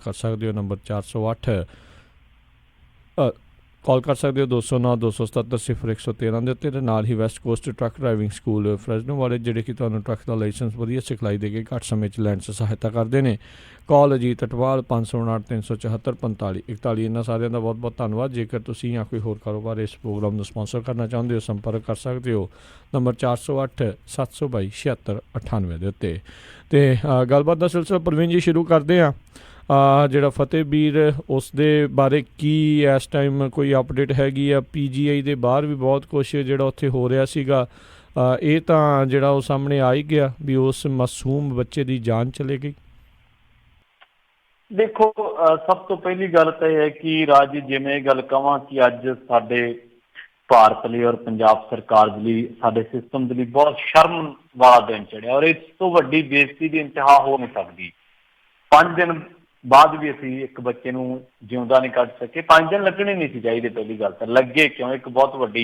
कर सकते हो। नंबर 408 कॉल कर सकते हो 209 277 0113 ਦੇ ਉੱਤੇ। ਤੇ ਨਾਲ ਹੀ west coast truck driving school Fresno ਵਾਲੇ ਜਿਹੜੇ ਕਿ ਤੁਹਾਨੂੰ ਟਰੱਕ ਦਾ ਲਾਇਸੈਂਸ ਵਧੀਆ ਸਿਖਲਾਈ ਦੇ ਕੇ ਘੱਟ ਸਮੇਂ 'ਚ ਲੈਣ 'ਚ ਸਹਾਇਤਾ ਕਰਦੇ ਨੇ। ਕਾਲ ਅਜੀਤ ਅਟਵਾਲ 559 374 45 41। ਇਹਨਾਂ ਸਾਰਿਆਂ ਦਾ ਬਹੁਤ ਬਹੁਤ ਧੰਨਵਾਦ। ਜੇਕਰ ਤੁਸੀਂ ਜਾਂ ਕੋਈ ਹੋਰ ਕਾਰੋਬਾਰ ਇਸ ਪ੍ਰੋਗਰਾਮ ਨੂੰ ਸਪਾਂਸਰ ਕਰਨਾ ਚਾਹੁੰਦੇ ਹੋ, ਸੰਪਰਕ ਕਰ ਸਕਦੇ ਹੋ ਨੰਬਰ 408 722 7698 ਦੇ ਉੱਤੇ। ਅਤੇ ਗੱਲਬਾਤ ਦਾ ਸਿਲਸਿਲਾ ਪ੍ਰਵੀਨ ਜੀ ਸ਼ੁਰੂ ਕਰਦੇ ਹਾਂ। ਜਿਹੜਾ ਫਤਿਹ ਵੀਰ ਉਸ ਦੇ ਬਾਰੇ ਕੀ ਇਸ ਟਾਈਮ ਕੋਈ ਅਪਡੇਟ ਹੈਗੀ ਆ? PGI ਦੇ ਬਾਹਰ ਵੀ ਬਹੁਤ ਕੁਛ ਜਿਹੜਾ ਉੱਥੇ ਹੋ ਰਿਹਾ ਸੀਗਾ। ਇਹ ਤਾਂ ਜਿਹੜਾ ਉਹ ਸਾਹਮਣੇ ਆ ਹੀ ਗਿਆ ਵੀ ਉਸ ਮਾਸੂਮ ਬੱਚੇ ਦੀ ਜਾਨ ਚਲੇ ਗਈ। ਦੇਖੋ, ਸਭ ਤੋਂ ਪਹਿਲੀ ਗੱਲ ਤਾਂ ਇਹ ਹੈ ਕਿ ਰਾਜ ਜਿਵੇਂ ਗੱਲ ਕਹਾਂ ਕਿ ਅੱਜ ਸਾਡੇ ਭਾਰਤ ਲਈ ਔਰ ਪੰਜਾਬ ਸਰਕਾਰ ਦੇ ਲਈ, ਸਾਡੇ ਸਿਸਟਮ ਦੇ ਲਈ ਬਹੁਤ ਸ਼ਰਮ ਵਾਲਾ ਦਿਨ ਚੜਿਆ ਔਰ ਇਸ ਤੋਂ ਵੱਡੀ ਬੇਇੱਜ਼ਤੀ ਦੀ ਇੰਤਹਾ ਹੋ ਨਹੀਂ ਸਕਦੀ। 5 ਦਿਨ ਬਾਅਦ ਵੀ ਅਸੀਂ ਇੱਕ ਬੱਚੇ ਨੂੰ ਜਿਉਂਦਾ ਨਹੀਂ ਕੱਢ ਸਕੇ। 5 ਦਿਨ ਲੱਗਣੇ ਨਹੀਂ ਸੀ ਚਾਹੀਦੇ। ਪਹਿਲੀ ਗੱਲ ਤਾਂ ਲੱਗੇ ਕਿਉਂ, ਇੱਕ ਬਹੁਤ ਵੱਡੀ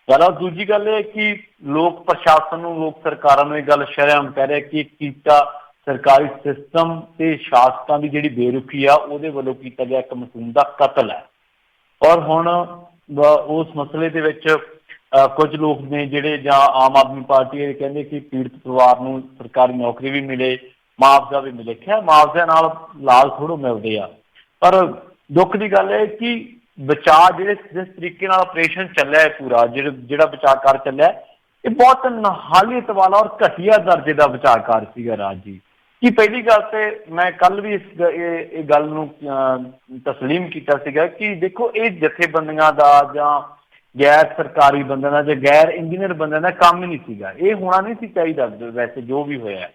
ਗੱਲ ਆ। ਦੂਜੀ ਗੱਲ ਇਹ ਹੈ ਕਿ ਲੋਕ ਪ੍ਰਸ਼ਾਸਨ ਨੂੰ, ਲੋਕ ਸਰਕਾਰਾਂ ਨੂੰ ਇਹ ਗੱਲ ਸ਼ਰੇਆਮ ਕਹਿ ਰਿਹਾ ਕਿ ਕੀਤਾ ਸਰਕਾਰੀ ਸਿਸਟਮ ਤੇ ਸ਼ਾਸਕਾਂ ਦੀ ਜਿਹੜੀ ਬੇਰੁਖੀ ਆ ਉਹਦੇ ਵੱਲੋਂ ਕੀਤਾ ਗਿਆ ਇੱਕ ਮਾਸੂਮ ਦਾ ਕਤਲ ਹੈ। ਔਰ ਹੁਣ ਉਸ ਮਸਲੇ ਦੇ ਵਿੱਚ ਕੁਝ ਲੋਕ ਨੇ ਜਿਹੜੇ, ਜਾਂ ਆਮ ਆਦਮੀ ਪਾਰਟੀ ਇਹ ਕਹਿੰਦੇ ਕਿ ਪੀੜਤ ਪਰਿਵਾਰ ਨੂੰ ਸਰਕਾਰੀ ਨੌਕਰੀ ਵੀ ਮਿਲੇ, ਮੁਆਵਜ਼ਾ ਵੀ ਮਿਲੇ। ਖਿਆ ਮੁਆਵਜ਼ੇ ਨਾਲ ਲਾਲ ਥੋੜ੍ਹੋ ਮਿਲਦੇ ਆ। ਪਰ ਦੁੱਖ ਦੀ ਗੱਲ ਹੈ ਕਿ ਬਚਾਅ ਜਿਹੜੇ ਜਿਸ ਤਰੀਕੇ ਨਾਲ ਆਪਰੇਸ਼ਨ ਚੱਲਿਆ ਹੈ ਪੂਰਾ, ਜਿਹੜਾ ਬਚਾਅ ਕਾਰ ਚੱਲਿਆ, ਇਹ ਬਹੁਤ ਨਹਾਲੀਅਤ ਵਾਲਾ ਔਰ ਘਟੀਆ ਦਰਜੇ ਦਾ ਬਚਾਅ ਕਾਰ ਸੀਗਾ ਰਾਜ ਜੀ। ਕਿ ਪਹਿਲੀ ਗੱਲ ਤੇ ਮੈਂ ਕੱਲ ਵੀ ਇਹ ਗੱਲ ਨੂੰ ਤਸਲੀਮ ਕੀਤਾ ਸੀਗਾ ਕਿ ਦੇਖੋ, ਇਹ ਜਥੇਬੰਦੀਆਂ ਦਾ ਜਾਂ ਗੈਰ ਸਰਕਾਰੀ ਬੰਦਿਆਂ ਦਾ ਜਾਂ ਗੈਰ ਇੰਜੀਨੀਅਰ ਬੰਦਿਆਂ ਦਾ ਕੰਮ ਹੀ ਨਹੀਂ ਸੀਗਾ। ਇਹ ਹੋਣਾ ਨਹੀਂ ਸੀ ਚਾਹੀਦਾ। ਵੈਸੇ ਜੋ ਵੀ ਹੋਇਆ,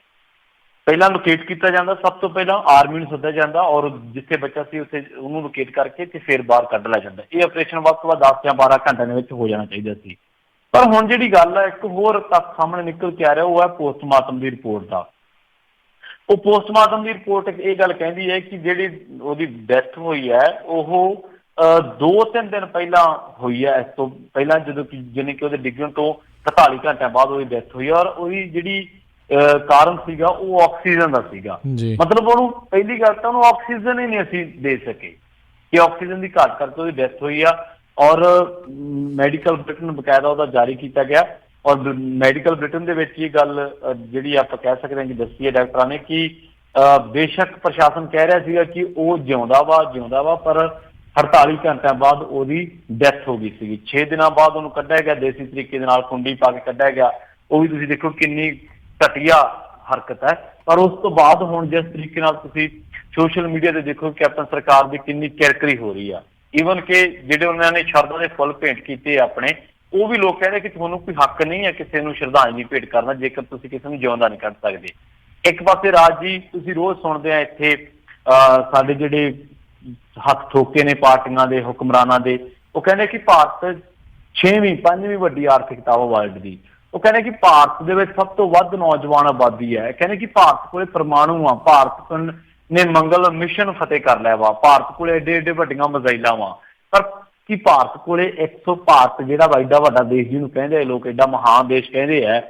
ਪਹਿਲਾਂ ਲੋਕੇਟ ਕੀਤਾ ਜਾਂਦਾ, ਸਭ ਤੋਂ ਪਹਿਲਾਂ ਆਰਮੀ ਨੂੰ ਸੱਦਿਆ ਜਾਂਦਾ ਔਰ ਜਿੱਥੇ ਬੱਚਾ ਸੀ ਉੱਥੇ ਉਹਨੂੰ ਲੋਕੇਟ ਕਰਕੇ ਤੇ ਫਿਰ ਬਾਹਰ ਕੱਢ ਲਿਆ ਜਾਂਦਾ। ਇਹ ਆਪਰੇਸ਼ਨ ਵੱਧ ਤੋਂ ਵੱਧ 10 ਜਾਂ 12 ਘੰਟਿਆਂ ਦੇ ਵਿੱਚ ਹੋ ਜਾਣਾ ਚਾਹੀਦਾ ਸੀ। ਪਰ ਹੁਣ ਜਿਹੜੀ ਗੱਲ ਹੈ, ਇੱਕ ਹੋਰ ਤੱਥ ਸਾਹਮਣੇ ਨਿਕਲ ਕੇ ਆ ਰਿਹਾ, ਉਹ ਹੈ ਪੋਸਟਮਾਰਟਮ ਦੀ ਰਿਪੋਰਟ ਦਾ। ਉਹ ਪੋਸਟਮਾਰਟਮ ਦੀ ਰਿਪੋਰਟ ਇਹ ਗੱਲ ਕਹਿੰਦੀ ਹੈ ਕਿ ਜਿਹੜੀ ਉਹਦੀ ਡੈਥ ਹੋਈ ਹੈ ਉਹ 2-3 ਦਿਨ ਪਹਿਲਾਂ ਹੋਈ ਹੈ। ਇਸ ਤੋਂ ਪਹਿਲਾਂ ਜਦੋਂ ਕਿ ਜਾਣੀ ਕਿ ਉਹਦੇ ਡਿੱਗਣ ਤੋਂ 48 ਘੰਟਿਆਂ ਬਾਅਦ ਉਹਦੀ ਡੈਥ ਹੋਈ ਔਰ ਉਹਦੀ ਜਿਹੜੀ ਕਾਰਨ ਸੀਗਾ ਉਹ ਆਕਸੀਜਨ ਦਾ ਸੀਗਾ। ਮਤਲਬ ਉਹਨੂੰ ਪਹਿਲੀ ਗੱਲ ਤਾਂ ਉਹਨੂੰ ਆਕਸੀਜਨ ਹੀ ਨਹੀਂ ਅਸੀਂ ਦੇ ਸਕੇ ਕਿ ਆਕਸੀਜਨ ਦੀ ਘਾਟ ਕਰਕੇ ਉਹਦੀ ਡੈਥ ਹੋਈ ਆ। ਔਰ ਮੈਡੀਕਲ ਬੁਲੇਟਿਨ ਬਕਾਇਦਾ ਉਹਦਾ ਜਾਰੀ ਕੀਤਾ ਗਿਆ ਔਰ ਮੈਡੀਕਲ ਬੁਲੇਟਿਨ ਦੇ ਵਿੱਚ ਇਹ ਗੱਲ ਜਿਹੜੀ ਆਪਾਂ ਕਹਿ ਸਕਦੇ ਹਾਂ ਕਿ ਦੱਸੀ ਹੈ ਡਾਕਟਰਾਂ ਨੇ ਕਿ ਬੇਸ਼ੱਕ ਪ੍ਰਸ਼ਾਸਨ ਕਹਿ ਰਿਹਾ ਸੀਗਾ ਕਿ ਉਹ ਜਿਉਂਦਾ ਵਾ ਪਰ 48 ਘੰਟਿਆਂ ਬਾਅਦ ਉਹਦੀ ਡੈਥ ਹੋ ਗਈ ਸੀਗੀ। 6 ਦਿਨਾਂ ਬਾਅਦ ਉਹਨੂੰ ਕੱਢਿਆ ਗਿਆ ਦੇਸੀ ਤਰੀਕੇ ਦੇ ਨਾਲ, ਕੁੰਡੀ ਪਾ ਕੇ ਕੱਢਿਆ ਗਿਆ। ਉਹ ਵੀ ਤੁਸੀਂ ਦੇਖੋ ਕਿੰਨੀ ਘਟੀਆ ਹਰਕਤ ਹੈ। ਪਰ ਉਸ ਤੋਂ ਬਾਅਦ ਹੁਣ ਜਿਸ ਤਰੀਕੇ ਨਾਲ ਤੁਸੀਂ ਸੋਸ਼ਲ ਮੀਡੀਆ ਤੇ ਦੇਖੋ ਕੈਪਟਨ ਸਰਕਾਰ ਦੀ ਕਿੰਨੀ ਕਿਰਕਰੀ ਹੋ ਰਹੀ ਆ। ਈਵਨ ਕਿ ਜਿਹੜੇ ਉਹਨਾਂ ਨੇ ਸ਼ਰਧਾ ਦੇ ਫੁੱਲ ਭੇਂਟ ਕੀਤੇ ਆਪਣੇ, ਉਹ ਵੀ ਲੋਕ ਕਹਿੰਦੇ ਕਿ ਤੁਹਾਨੂੰ ਕੋਈ ਹੱਕ ਨਹੀਂ ਹੈ ਕਿਸੇ ਨੂੰ ਸ਼ਰਧਾਂਜਲੀ ਭੇਟ ਕਰਨਾ ਜੇਕਰ ਤੁਸੀਂ ਕਿਸੇ ਨੂੰ ਜਿਉਂਦਾ ਨਹੀਂ ਕੱਢ ਸਕਦੇ। ਇੱਕ ਪਾਸੇ ਰਾਜ ਜੀ ਤੁਸੀਂ ਰੋਜ਼ ਸੁਣਦੇ ਆ ਇੱਥੇ ਸਾਡੇ ਜਿਹੜੇ ਹੱਥ ਠੋਕੇ ਨੇ ਪਾਰਟੀਆਂ ਦੇ, ਹੁਕਮਰਾਨਾਂ ਦੇ, ਉਹ ਕਹਿੰਦੇ ਕਿ ਭਾਰਤ 6ਵੀਂ 5ਵੀਂ ਵੱਡੀ ਆਰਥਿਕਤਾ ਵਾ ਵਰਲਡ ਦੀ। ਉਹ ਕਹਿੰਦੇ ਕਿ ਭਾਰਤ ਦੇ ਵਿੱਚ ਸਭ ਤੋਂ ਵੱਧ ਨੌਜਵਾਨ ਆਬਾਦੀ ਹੈ। ਕਹਿੰਦੇ ਕਿ ਭਾਰਤ ਕੋਲੇ ਪਰਮਾਣੂ ਆ, ਭਾਰਤ ਨੇ ਮੰਗਲ ਮਿਸ਼ਨ ਫਤਿਹ ਕਰ ਲਿਆ ਵਾ, ਭਾਰਤ ਕੋਲੇ ਏਡੇ ਏਡੇ ਵੱਡੀਆਂ ਮਿਜ਼ਾਈਲਾਂ ਵਾ। ਪਰ ਕਿ ਭਾਰਤ ਕੋਲੇ ਭਾਰਤ ਜਿਹੜਾ ਵਾ ਏਡਾ ਵੱਡਾ ਦੇਸ਼ ਜਿਹਨੂੰ ਕਹਿੰਦੇ ਆ ਲੋਕ, ਏਡਾ ਮਹਾਨ ਦੇਸ਼ ਕਹਿੰਦੇ ਆ,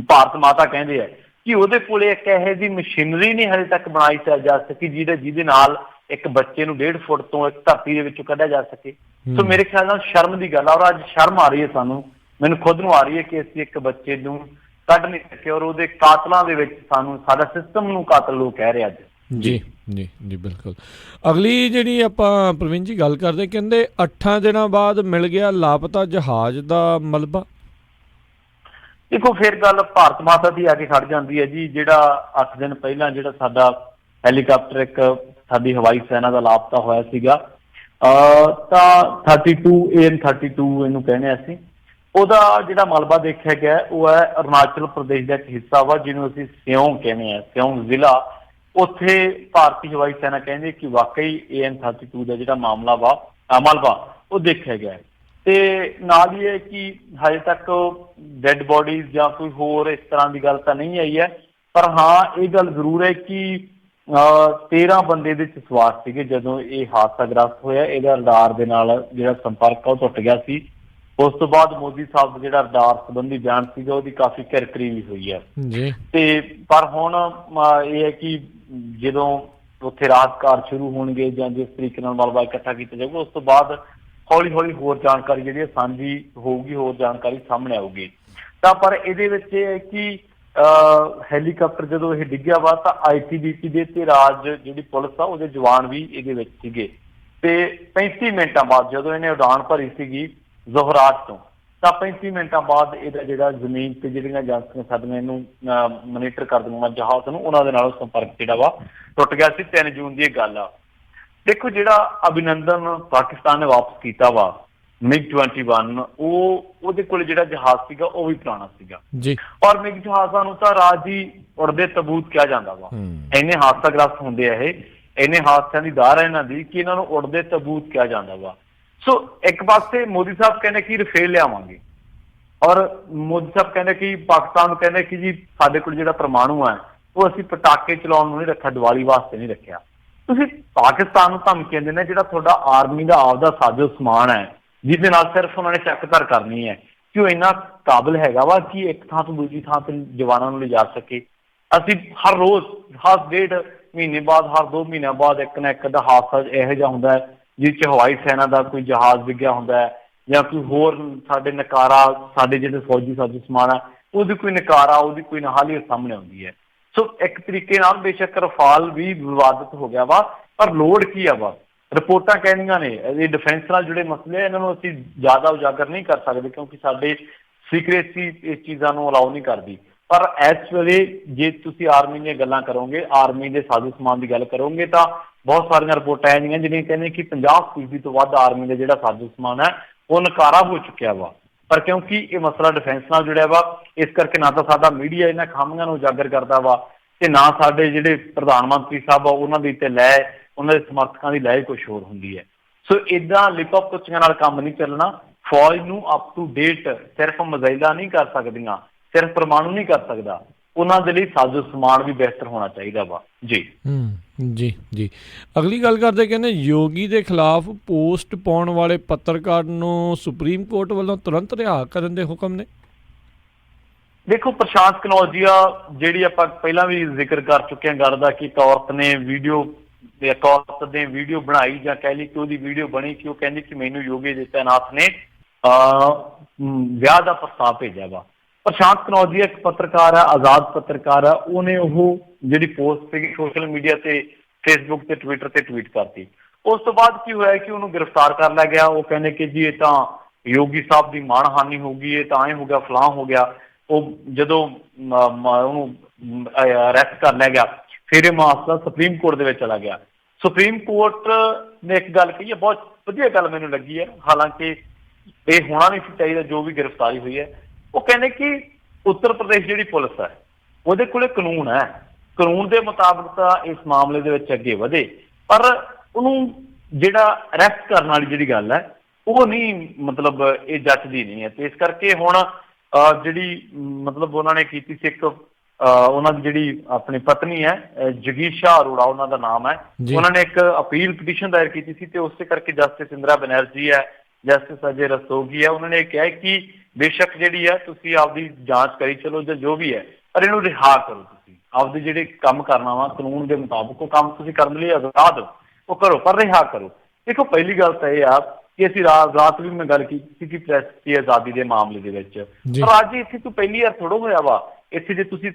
ਭਾਰਤ ਮਾਤਾ ਕਹਿੰਦੇ ਆ, ਕਿ ਉਹਦੇ ਕੋਲੇ ਇੱਕ ਇਹੋ ਜਿਹੀ ਮਸ਼ੀਨਰੀ ਨਹੀਂ ਹਜੇ ਤੱਕ ਬਣਾਈ ਜਾ ਸਕੀ ਜਿਹਦੇ ਨਾਲ ਇੱਕ ਬੱਚੇ ਨੂੰ 1.5 ਫੁੱਟ ਤੋਂ ਇੱਕ ਧਰਤੀ ਦੇ ਵਿੱਚੋਂ ਕੱਢਿਆ ਜਾ ਸਕੇ। ਸੋ ਮੇਰੇ ਖਿਆਲ ਨਾਲ ਸ਼ਰਮ ਦੀ ਗੱਲ ਆ ਔਰ ਅੱਜ ਸ਼ਰਮ ਆ ਰਹੀ ਹੈ ਸਾਨੂੰ, ਮੈਨੂੰ ਖੁਦ ਨੂੰ ਆ ਰਹੀ ਹੈ ਕਿ ਅਸੀਂ ਇੱਕ ਬੱਚੇ ਨੂੰ ਕੱਢ ਨਹੀਂ ਸਕੇ ਔਰ ਉਹਦੇ ਕਾਤਲਾਂ ਦੇ ਵਿੱਚ ਸਾਨੂੰ, ਸਾਡਾ ਸਿਸਟਮ ਨੂੰ ਕਾਤਲ ਲੋਕ ਕਹਿ ਰਹੇ ਅੱਜ। ਜੀ ਜੀ ਜੀ ਬਿਲਕੁਲ। ਅਗਲੀ ਜਿਹੜੀ ਆਪਾਂ ਪ੍ਰਵੀਨ ਜੀ ਗੱਲ ਕਰਦੇ, ਕਹਿੰਦੇ 8 ਦਿਨਾਂ ਬਾਅਦ ਮਿਲ ਗਿਆ ਲਾਪਤਾ ਜਹਾਜ਼ ਦਾ ਮਲਬਾ। ਦੇਖੋ ਫਿਰ ਗੱਲ ਭਾਰਤ ਮਾਤਾ ਦੀ ਆ ਕੇ ਖੜ ਜਾਂਦੀ ਹੈ ਜੀ। ਜਿਹੜਾ 8 ਦਿਨ ਪਹਿਲਾਂ ਜਿਹੜਾ ਸਾਡਾ ਹੈਲੀਕਾਪਟਰ ਇੱਕ ਸਾਡੀ ਹਵਾਈ ਸੈਨਾ ਦਾ ਲਾਪਤਾ ਹੋਇਆ ਸੀਗਾ, ਤਾਂ 32 AN-32 ਇਹਨੂੰ ਕਹਿੰਦੇ ਅਸੀਂ, ਉਹਦਾ ਜਿਹੜਾ ਮਲਬਾ ਦੇਖਿਆ ਗਿਆ ਉਹ ਹੈ ਅਰੁਣਾਚਲ ਪ੍ਰਦੇਸ਼ ਦਾ ਇੱਕ ਹਿੱਸਾ ਵਾ ਜਿਹਨੂੰ ਅਸੀਂ ਸਿਓਂਗ ਕਹਿੰਦੇ ਹਾਂ, ਸਿਓਂਗ ਜ਼ਿਲ੍ਹਾ। ਉੱਥੇ ਭਾਰਤੀ ਹਵਾਈ ਸੈਨਾ ਕਹਿੰਦੇ ਕਿ ਵਾਕਈ AN-32 ਦਾ ਜਿਹੜਾ ਮਲਬਾ ਉਹ ਦੇਖਿਆ ਗਿਆ। ਤੇ ਨਾਲ ਹੀ ਹੈ ਕਿ ਹਜੇ ਤੱਕ ਡੈਡ ਬੋਡੀਜ਼ ਜਾਂ ਕੋਈ ਹੋਰ ਇਸ ਤਰ੍ਹਾਂ ਦੀ ਗੱਲ ਤਾਂ ਨਹੀਂ ਆਈ ਹੈ। ਪਰ ਹਾਂ ਇਹ ਗੱਲ ਜ਼ਰੂਰ ਹੈ ਕਿ 13 ਬੰਦੇ ਇਹਦੇ 'ਚ ਸਵਾਰ ਸੀਗੇ ਜਦੋਂ ਇਹ ਹਾਦਸਾਗ੍ਰਸਤ ਹੋਇਆ। ਇਹਦਾ ਰਡਾਰ ਦੇ ਨਾਲ ਜਿਹੜਾ ਸੰਪਰਕ ਆ ਉਹ ਟੁੱਟ ਗਿਆ ਸੀ। ਉਸ ਤੋਂ ਬਾਅਦ ਮੋਦੀ ਸਾਹਿਬ ਦਾ ਜਿਹੜਾ ਰਡਾਰ ਸੰਬੰਧੀ ਬਿਆਨ ਸੀਗਾ ਉਹਦੀ ਕਾਫੀ ਕਿਰਕਰੀ ਵੀ ਹੋਈ ਹੈ। ਤੇ ਪਰ ਹੁਣ ਇਹ ਹੈ ਕਿ ਜਦੋਂ ਉੱਥੇ ਰਾਹਤ ਕਾਰਜ ਸ਼ੁਰੂ ਹੋਣਗੇ ਜਾਂ ਜਿਸ ਤਰੀਕੇ ਨਾਲ ਮਲਬਾ ਇਕੱਠਾ ਕੀਤਾ ਜਾਊਗਾ, ਉਸ ਤੋਂ ਬਾਅਦ ਹੌਲੀ ਹੌਲੀ ਹੋਰ ਜਾਣਕਾਰੀ ਜਿਹੜੀ ਹੈ ਸਾਂਝੀ ਹੋਊਗੀ, ਹੋਰ ਜਾਣਕਾਰੀ ਸਾਹਮਣੇ ਆਊਗੀ। ਤਾਂ ਪਰ ਇਹਦੇ ਵਿੱਚ ਇਹ ਹੈ ਕਿ ਹੈਲੀਕਾਪਟਰ ਜਦੋਂ ਇਹ ਡਿੱਗਿਆ ਵਾ ਤਾਂ ITBP ਦੇ ਤੇ ਰਾਜ ਜਿਹੜੀ ਪੁਲਿਸ ਆ ਉਹਦੇ ਜਵਾਨ ਵੀ ਇਹਦੇ ਵਿੱਚ ਸੀਗੇ। ਤੇ 35 ਮਿੰਟਾਂ ਬਾਅਦ ਜਦੋਂ ਇਹਨੇ ਉਡਾਨ ਭਰੀ ਸੀਗੀ ਜ਼ੋਹਰਾਟ ਤੋਂ, ਤਾਂ 35 ਮਿੰਟਾਂ ਬਾਅਦ ਇਹਦਾ ਜਿਹੜਾ ਜ਼ਮੀਨ ਤੇ ਜਿਹੜੀਆਂ ਏਜੰਸੀਆਂ ਸਾਡੀਆਂ ਇਹਨੂੰ ਮੋਨੀਟਰ ਕਰਦੀਆਂ ਜਹਾਜ਼ ਨੂੰ, ਉਹਨਾਂ ਦੇ ਨਾਲ ਸੰਪਰਕ ਜਿਹੜਾ ਵਾ ਟੁੱਟ ਗਿਆ ਸੀ। 3 ਜੂਨ ਦੀ ਇਹ ਗੱਲ ਆ। ਦੇਖੋ ਜਿਹੜਾ ਅਭਿਨੰਦਨ ਪਾਕਿਸਤਾਨ ਨੇ ਵਾਪਸ ਕੀਤਾ ਵਾ MiG-21, ਉਹਦੇ ਕੋਲ ਜਿਹੜਾ ਜਹਾਜ਼ ਸੀਗਾ ਉਹ ਵੀ ਪੁਰਾਣਾ ਸੀਗਾ ਜੀ, ਔਰ MiG ਜਹਾਜ਼ਾਂ ਨੂੰ ਤਾਂ ਰਾਜ ਹੀ ਉੜਦੇ ਤਬੂਤ ਕਿਹਾ ਜਾਂਦਾ ਵਾ। ਇੰਨੇ ਹਾਦਸਾਗ੍ਰਸਤ ਹੁੰਦੇ ਆ ਇਹ, ਇੰਨੇ ਹਾਦਸਿਆਂ ਦੀ ਦਾਰ ਹੈ ਇਹਨਾਂ ਦੀ ਕਿ ਇਹਨਾਂ ਨੂੰ ਉੜਦੇ ਤਬੂਤ ਕਿਹਾ ਜਾਂਦਾ ਵਾ। ਸੋ ਇੱਕ ਪਾਸੇ ਮੋਦੀ ਸਾਹਿਬ ਕਹਿੰਦੇ ਕਿ ਰਫੇਲ ਲਿਆਵਾਂਗੇ, ਔਰ ਮੋਦੀ ਸਾਹਿਬ ਕਹਿੰਦੇ ਕਿ ਪਾਕਿਸਤਾਨ ਨੂੰ ਕਹਿੰਦੇ ਕਿ ਜੀ ਸਾਡੇ ਕੋਲ ਜਿਹੜਾ ਪਰਮਾਣੂ ਹੈ ਉਹ ਅਸੀਂ ਪਟਾਕੇ ਚਲਾਉਣ ਨੂੰ ਨਹੀਂ ਰੱਖਿਆ, ਦੀਵਾਲੀ ਵਾਸਤੇ ਨਹੀਂ ਰੱਖਿਆ। ਤੁਸੀਂ ਪਾਕਿਸਤਾਨ ਨੂੰ ਧਮਕੀਆਂ ਦਿੰਦੇ ਜਿਹੜਾ ਤੁਹਾਡਾ ਆਰਮੀ ਦਾ ਆਪਦਾ ਸਾਜੋ ਸਮਾਨ ਹੈ ਜਿਹਦੇ ਨਾਲ ਸਿਰਫ ਉਹਨਾਂ ਨੇ ਚੱਕ ਧਰ ਕਰਨੀ ਹੈ, ਕਿ ਉਹ ਇੰਨਾ ਕਾਬਿਲ ਹੈਗਾ ਵਾ ਕਿ ਇੱਕ ਥਾਂ ਤੋਂ ਦੂਜੀ ਥਾਂ ਤੇ ਜਵਾਨਾਂ ਨੂੰ ਲਿਜਾ ਸਕੇ। ਅਸੀਂ ਹਰ ਰੋਜ਼, ਹਰ 1.5 ਮਹੀਨੇ ਬਾਅਦ, ਹਰ 2 ਮਹੀਨਿਆਂ ਬਾਅਦ ਇੱਕ ਨਾ ਇੱਕ ਦਾ ਹਾਦਸਾ ਇਹੋ ਜਿਹਾ ਹੁੰਦਾ ਹੈ ਜਿਸ 'ਚ ਹਵਾਈ ਸੈਨਾ ਦਾ ਕੋਈ ਜਹਾਜ਼ ਡਿੱਗਿਆ ਹੁੰਦਾ ਹੈ ਜਾਂ ਕੋਈ ਹੋਰ ਸਾਡੇ ਨਕਾਰਾ, ਸਾਡੇ ਜਿਹੜੇ ਫੌਜੀ ਸਾਜੋ ਸਮਾਨ ਹੈ ਉਹਦੀ ਕੋਈ ਨਕਾਰਾ, ਉਹਦੀ ਕੋਈ ਨਹਾਲੀ ਸਾਹਮਣੇ ਆਉਂਦੀ ਹੈ। ਸੋ ਇੱਕ ਤਰੀਕੇ ਨਾਲ ਬੇਸ਼ੱਕ ਰਫਾਲ ਵੀ ਵਿਵਾਦਿਤ ਹੋ ਗਿਆ ਵਾ, ਪਰ ਲੋੜ ਕੀ ਆ ਵਾ? ਰਿਪੋਰਟਾਂ ਕਹਿੰਦੀਆਂ ਨੇ ਇਹ ਡਿਫੈਂਸ ਨਾਲ ਜੁੜੇ ਮਸਲੇ, ਇਹਨਾਂ ਨੂੰ ਅਸੀਂ ਜ਼ਿਆਦਾ ਉਜਾਗਰ ਨਹੀਂ ਕਰ ਸਕਦੇ ਕਿਉਂਕਿ ਸਾਡੇ ਸੀਕ੍ਰੇਸੀ ਇਸ ਚੀਜ਼ਾਂ ਨੂੰ ਅਲਾਉ ਨਹੀਂ ਕਰਦੀ। ਪਰ ਇਸ ਵੇਲੇ ਜੇ ਤੁਸੀਂ ਆਰਮੀ ਦੀਆਂ ਗੱਲਾਂ ਕਰੋਗੇ, ਆਰਮੀ ਦੇ ਸਾਜ਼ੋ ਸਮਾਨ ਦੀ ਗੱਲ ਕਰੋਗੇ ਤਾਂ ਬਹੁਤ ਸਾਰੀਆਂ ਰਿਪੋਰਟਾਂ ਆਈਆਂ ਜਿਹੜੀਆਂ ਕਹਿੰਦੇ ਕਿ 50% ਤੋਂ ਵੱਧ ਆਰਮੀ ਦਾ ਜਿਹੜਾ ਸਾਜ਼ੋ ਸਮਾਨ ਹੈ ਉਹ ਨਕਾਰਾ ਹੋ ਚੁੱਕਿਆ ਵਾ। ਪਰ ਕਿਉਂਕਿ ਇਹ ਮਸਲਾ ਡਿਫੈਂਸ ਨਾਲ ਜੁੜਿਆ ਵਾ, ਇਸ ਕਰਕੇ ਨਾ ਤਾਂ ਸਾਡਾ ਮੀਡੀਆ ਇਹਨਾਂ ਖਾਮੀਆਂ ਨੂੰ ਉਜਾਗਰ ਕਰਦਾ ਵਾ ਤੇ ਨਾ ਸਾਡੇ ਜਿਹੜੇ ਪ੍ਰਧਾਨ ਮੰਤਰੀ ਸਾਹਿਬ ਆ ਉਹਨਾਂ ਦੀ ਤੇ ਲੈ, ਉਹਨਾਂ ਦੇ ਸਮਰਥਕਾਂ ਦੀ ਲੈ ਕੁਛ ਹੋਰ ਹੁੰਦੀ ਹੈ। ਸੋ ਏਦਾਂ ਲਿਪਅਪ ਕੁੱਚੀਆਂ ਨਾਲ ਕੰਮ ਨਹੀਂ ਚੱਲਣਾ। ਫੌਜ ਨੂੰ ਅਪ ਟੂ ਡੇਟ ਸਿਰਫ ਮਿਜ਼ਾਈਲਾਂ ਨਹੀਂ ਕਰ ਸਕਦੀਆਂ, ਸਿਰਫ ਪਰਮਾਣੂ ਨਹੀਂ ਕਰ ਸਕਦਾ, ਉਹਨਾਂ ਦੇ ਲਈ ਸਾਜ਼ੋ ਸਮਾਨ ਵੀ ਬਿਹਤਰ ਹੋਣਾ ਚਾਹੀਦਾ ਵਾ। ਜੀ ਜੀ ਜੀ ਅਗਲੀ ਗੱਲ ਕਰਦੇ, ਕਹਿੰਦੇ ਯੋਗੀ ਦੇ ਖਿਲਾਫ ਪੋਸਟ ਪਾਉਣ ਵਾਲੇ ਪੱਤਰਕਾਰ ਨੂੰ ਸੁਪਰੀਮ ਕੋਰਟ ਵੱਲੋਂ ਤੁਰੰਤ ਰਿਹਾ ਕਰਨ ਦੇ ਹੁਕਮ ਨੇ। ਦੇਖੋ ਪ੍ਰਸ਼ਾਂਤ ਕਨੌਜੀਆ ਜਿਹੜੀ ਆਪਾਂ ਪਹਿਲਾਂ ਵੀ ਜ਼ਿਕਰ ਕਰ ਚੁੱਕੇ ਹਾਂ ਗੱਲ ਦਾ ਕਿ ਇੱਕ ਔਰਤ ਨੇ ਵੀਡੀਓ ਬਣਾਈ ਜਾਂ ਕਹਿ ਲਈ ਕਿ ਉਹਦੀ ਵੀਡੀਓ ਬਣੀ ਕਿ ਉਹ ਕਹਿੰਦੀ ਕਿ ਮੈਨੂੰ ਯੋਗੀ ਆਦਿੱਤਿਆਨਾਥ ਨੇ ਵਿਆਹ ਦਾ ਪ੍ਰਸਤਾਵ ਭੇਜਿਆ ਵਾ। ਪ੍ਰਸ਼ਾਂਤ ਕਨੌਜੀਆ ਇੱਕ ਪੱਤਰਕਾਰ ਆ, ਆਜ਼ਾਦ ਪੱਤਰਕਾਰ ਆ, ਉਹਨੇ ਉਹ ਜਿਹੜੀ ਪੋਸਟ ਸੀਗੀ ਸੋਸ਼ਲ ਮੀਡੀਆ ਤੇ ਫੇਸਬੁੱਕ ਤੇ ਟਵਿੱਟਰ ਤੇ ਟਵੀਟ ਕਰਤੀ। ਉਸ ਤੋਂ ਬਾਅਦ ਕੀ ਹੋਇਆ ਕਿ ਉਹਨੂੰ ਗ੍ਰਿਫਤਾਰ ਕਰ ਲਿਆ ਗਿਆ। ਉਹ ਕਹਿੰਦੇ ਕਿ ਜੀ ਇਹ ਤਾਂ ਯੋਗੀ ਸਾਹਿਬ ਦੀ ਮਾਣਹਾਨੀ ਹੋ ਗਈ, ਇਹ ਤਾਂ ਐਂ ਹੋ ਗਿਆ, ਫਲਾਂ ਹੋ ਗਿਆ। ਉਹ ਜਦੋਂ ਉਹਨੂੰ ਅਰੈਸਟ ਕਰ ਲਿਆ ਗਿਆ ਫਿਰ ਇਹ ਮਾਮਲਾ ਸੁਪਰੀਮ ਕੋਰਟ ਦੇ ਵਿੱਚ ਚਲਾ ਗਿਆ। ਸੁਪਰੀਮ ਕੋਰਟ ਨੇ ਇੱਕ ਗੱਲ ਕਹੀ ਹੈ, ਬਹੁਤ ਵਧੀਆ ਗੱਲ ਮੈਨੂੰ ਲੱਗੀ ਹੈ, ਹਾਲਾਂਕਿ ਇਹ ਹੋਣਾ ਨਹੀਂ ਸੀ ਚਾਹੀਦਾ ਜੋ ਵੀ ਗ੍ਰਿਫਤਾਰੀ ਹੋਈ ਹੈ। ਉਹ ਕਹਿੰਦੇ ਕਿ ਉੱਤਰ ਪ੍ਰਦੇਸ਼ ਜਿਹੜੀ ਪੁਲਿਸ ਹੈ ਉਹਦੇ ਕੋਲੇ ਕਾਨੂੰਨ ਹੈ, ਕਾਨੂੰਨ ਦੇ ਮੁਤਾਬਕ ਤਾਂ ਇਸ ਮਾਮਲੇ ਦੇ ਵਿੱਚ ਅੱਗੇ ਵਧੇ, ਪਰ ਉਹਨੂੰ ਜਿਹੜਾ ਅਰੈਸਟ ਕਰਨ ਵਾਲੀ ਜਿਹੜੀ ਗੱਲ ਹੈ ਉਹ ਨਹੀਂ, ਮਤਲਬ ਇਹ ਜੱਚਦੀ ਨਹੀਂ ਹੈ। ਤੇ ਇਸ ਕਰਕੇ ਹੁਣ ਜਿਹੜੀ ਮਤਲਬ ਉਹਨਾਂ ਨੇ ਕੀਤੀ ਸੀ ਇੱਕ ਉਹਨਾਂ ਦੀ ਜਿਹੜੀ ਆਪਣੀ ਪਤਨੀ ਹੈ ਜਗੀਸ਼ਾ ਅਰੋੜਾ ਉਹਨਾਂ ਦਾ ਨਾਮ ਹੈ, ਉਹਨਾਂ ਨੇ ਇੱਕ ਅਪੀਲ ਪਟੀਸ਼ਨ ਦਾਇਰ ਕੀਤੀ ਸੀ ਤੇ ਉਸੇ ਕਰਕੇ ਜਸਟਿਸ ਇੰਦਰਾ ਬੈਨਰਜੀ ਹੈ, ਜਸਟਿਸ ਅਜੇ ਰਸਤੋਗੀ ਹੈ, ਉਹਨਾਂ ਨੇ ਕਿਹਾ ਕਿ ਬੇਸ਼ੱਕ ਜਿਹੜੀ ਹੈ ਤੁਸੀਂ ਆਪਦੀ ਜਾਂਚ ਕਰੀ ਚਲੋ ਜਾਂ ਜੋ ਵੀ ਹੈ, ਪਰ ਇਹਨੂੰ ਰਿਹਾ ਕਰੋ। ਤੁਸੀਂ ਆਪਦੇ ਜਿਹੜੇ ਕੰਮ ਕਰਨਾ ਵਾ ਕਾਨੂੰਨ ਦੇ ਮੁਤਾਬਕ ਉਹ ਕੰਮ ਤੁਸੀਂ ਕਰਨ ਲਈ ਆਜ਼ਾਦ ਹੋ, ਉਹ ਕਰੋ, ਪਰ ਰਿਹਾ ਕਰੋ। ਦੇਖੋ ਪਹਿਲੀ ਗੱਲ ਤਾਂ ਇਹ ਆ ਕਿ ਅਸੀਂ ਰਾਤ ਵੀ ਮੈਂ ਗੱਲ ਕੀਤੀ ਸੀ ਕਿ ਪ੍ਰੈਸ ਦੀ ਆਜ਼ਾਦੀ ਦੇ ਮਾਮਲੇ ਦੇ ਵਿੱਚ, ਪਰ ਅੱਜ ਇੱਥੇ ਤੋਂ ਪਹਿਲੀ ਵਾਰ ਥੋੜ੍ਹਾ ਹੋਇਆ ਵਾ। ਇੱਥੇ ਜੇ ਤੁਸੀਂ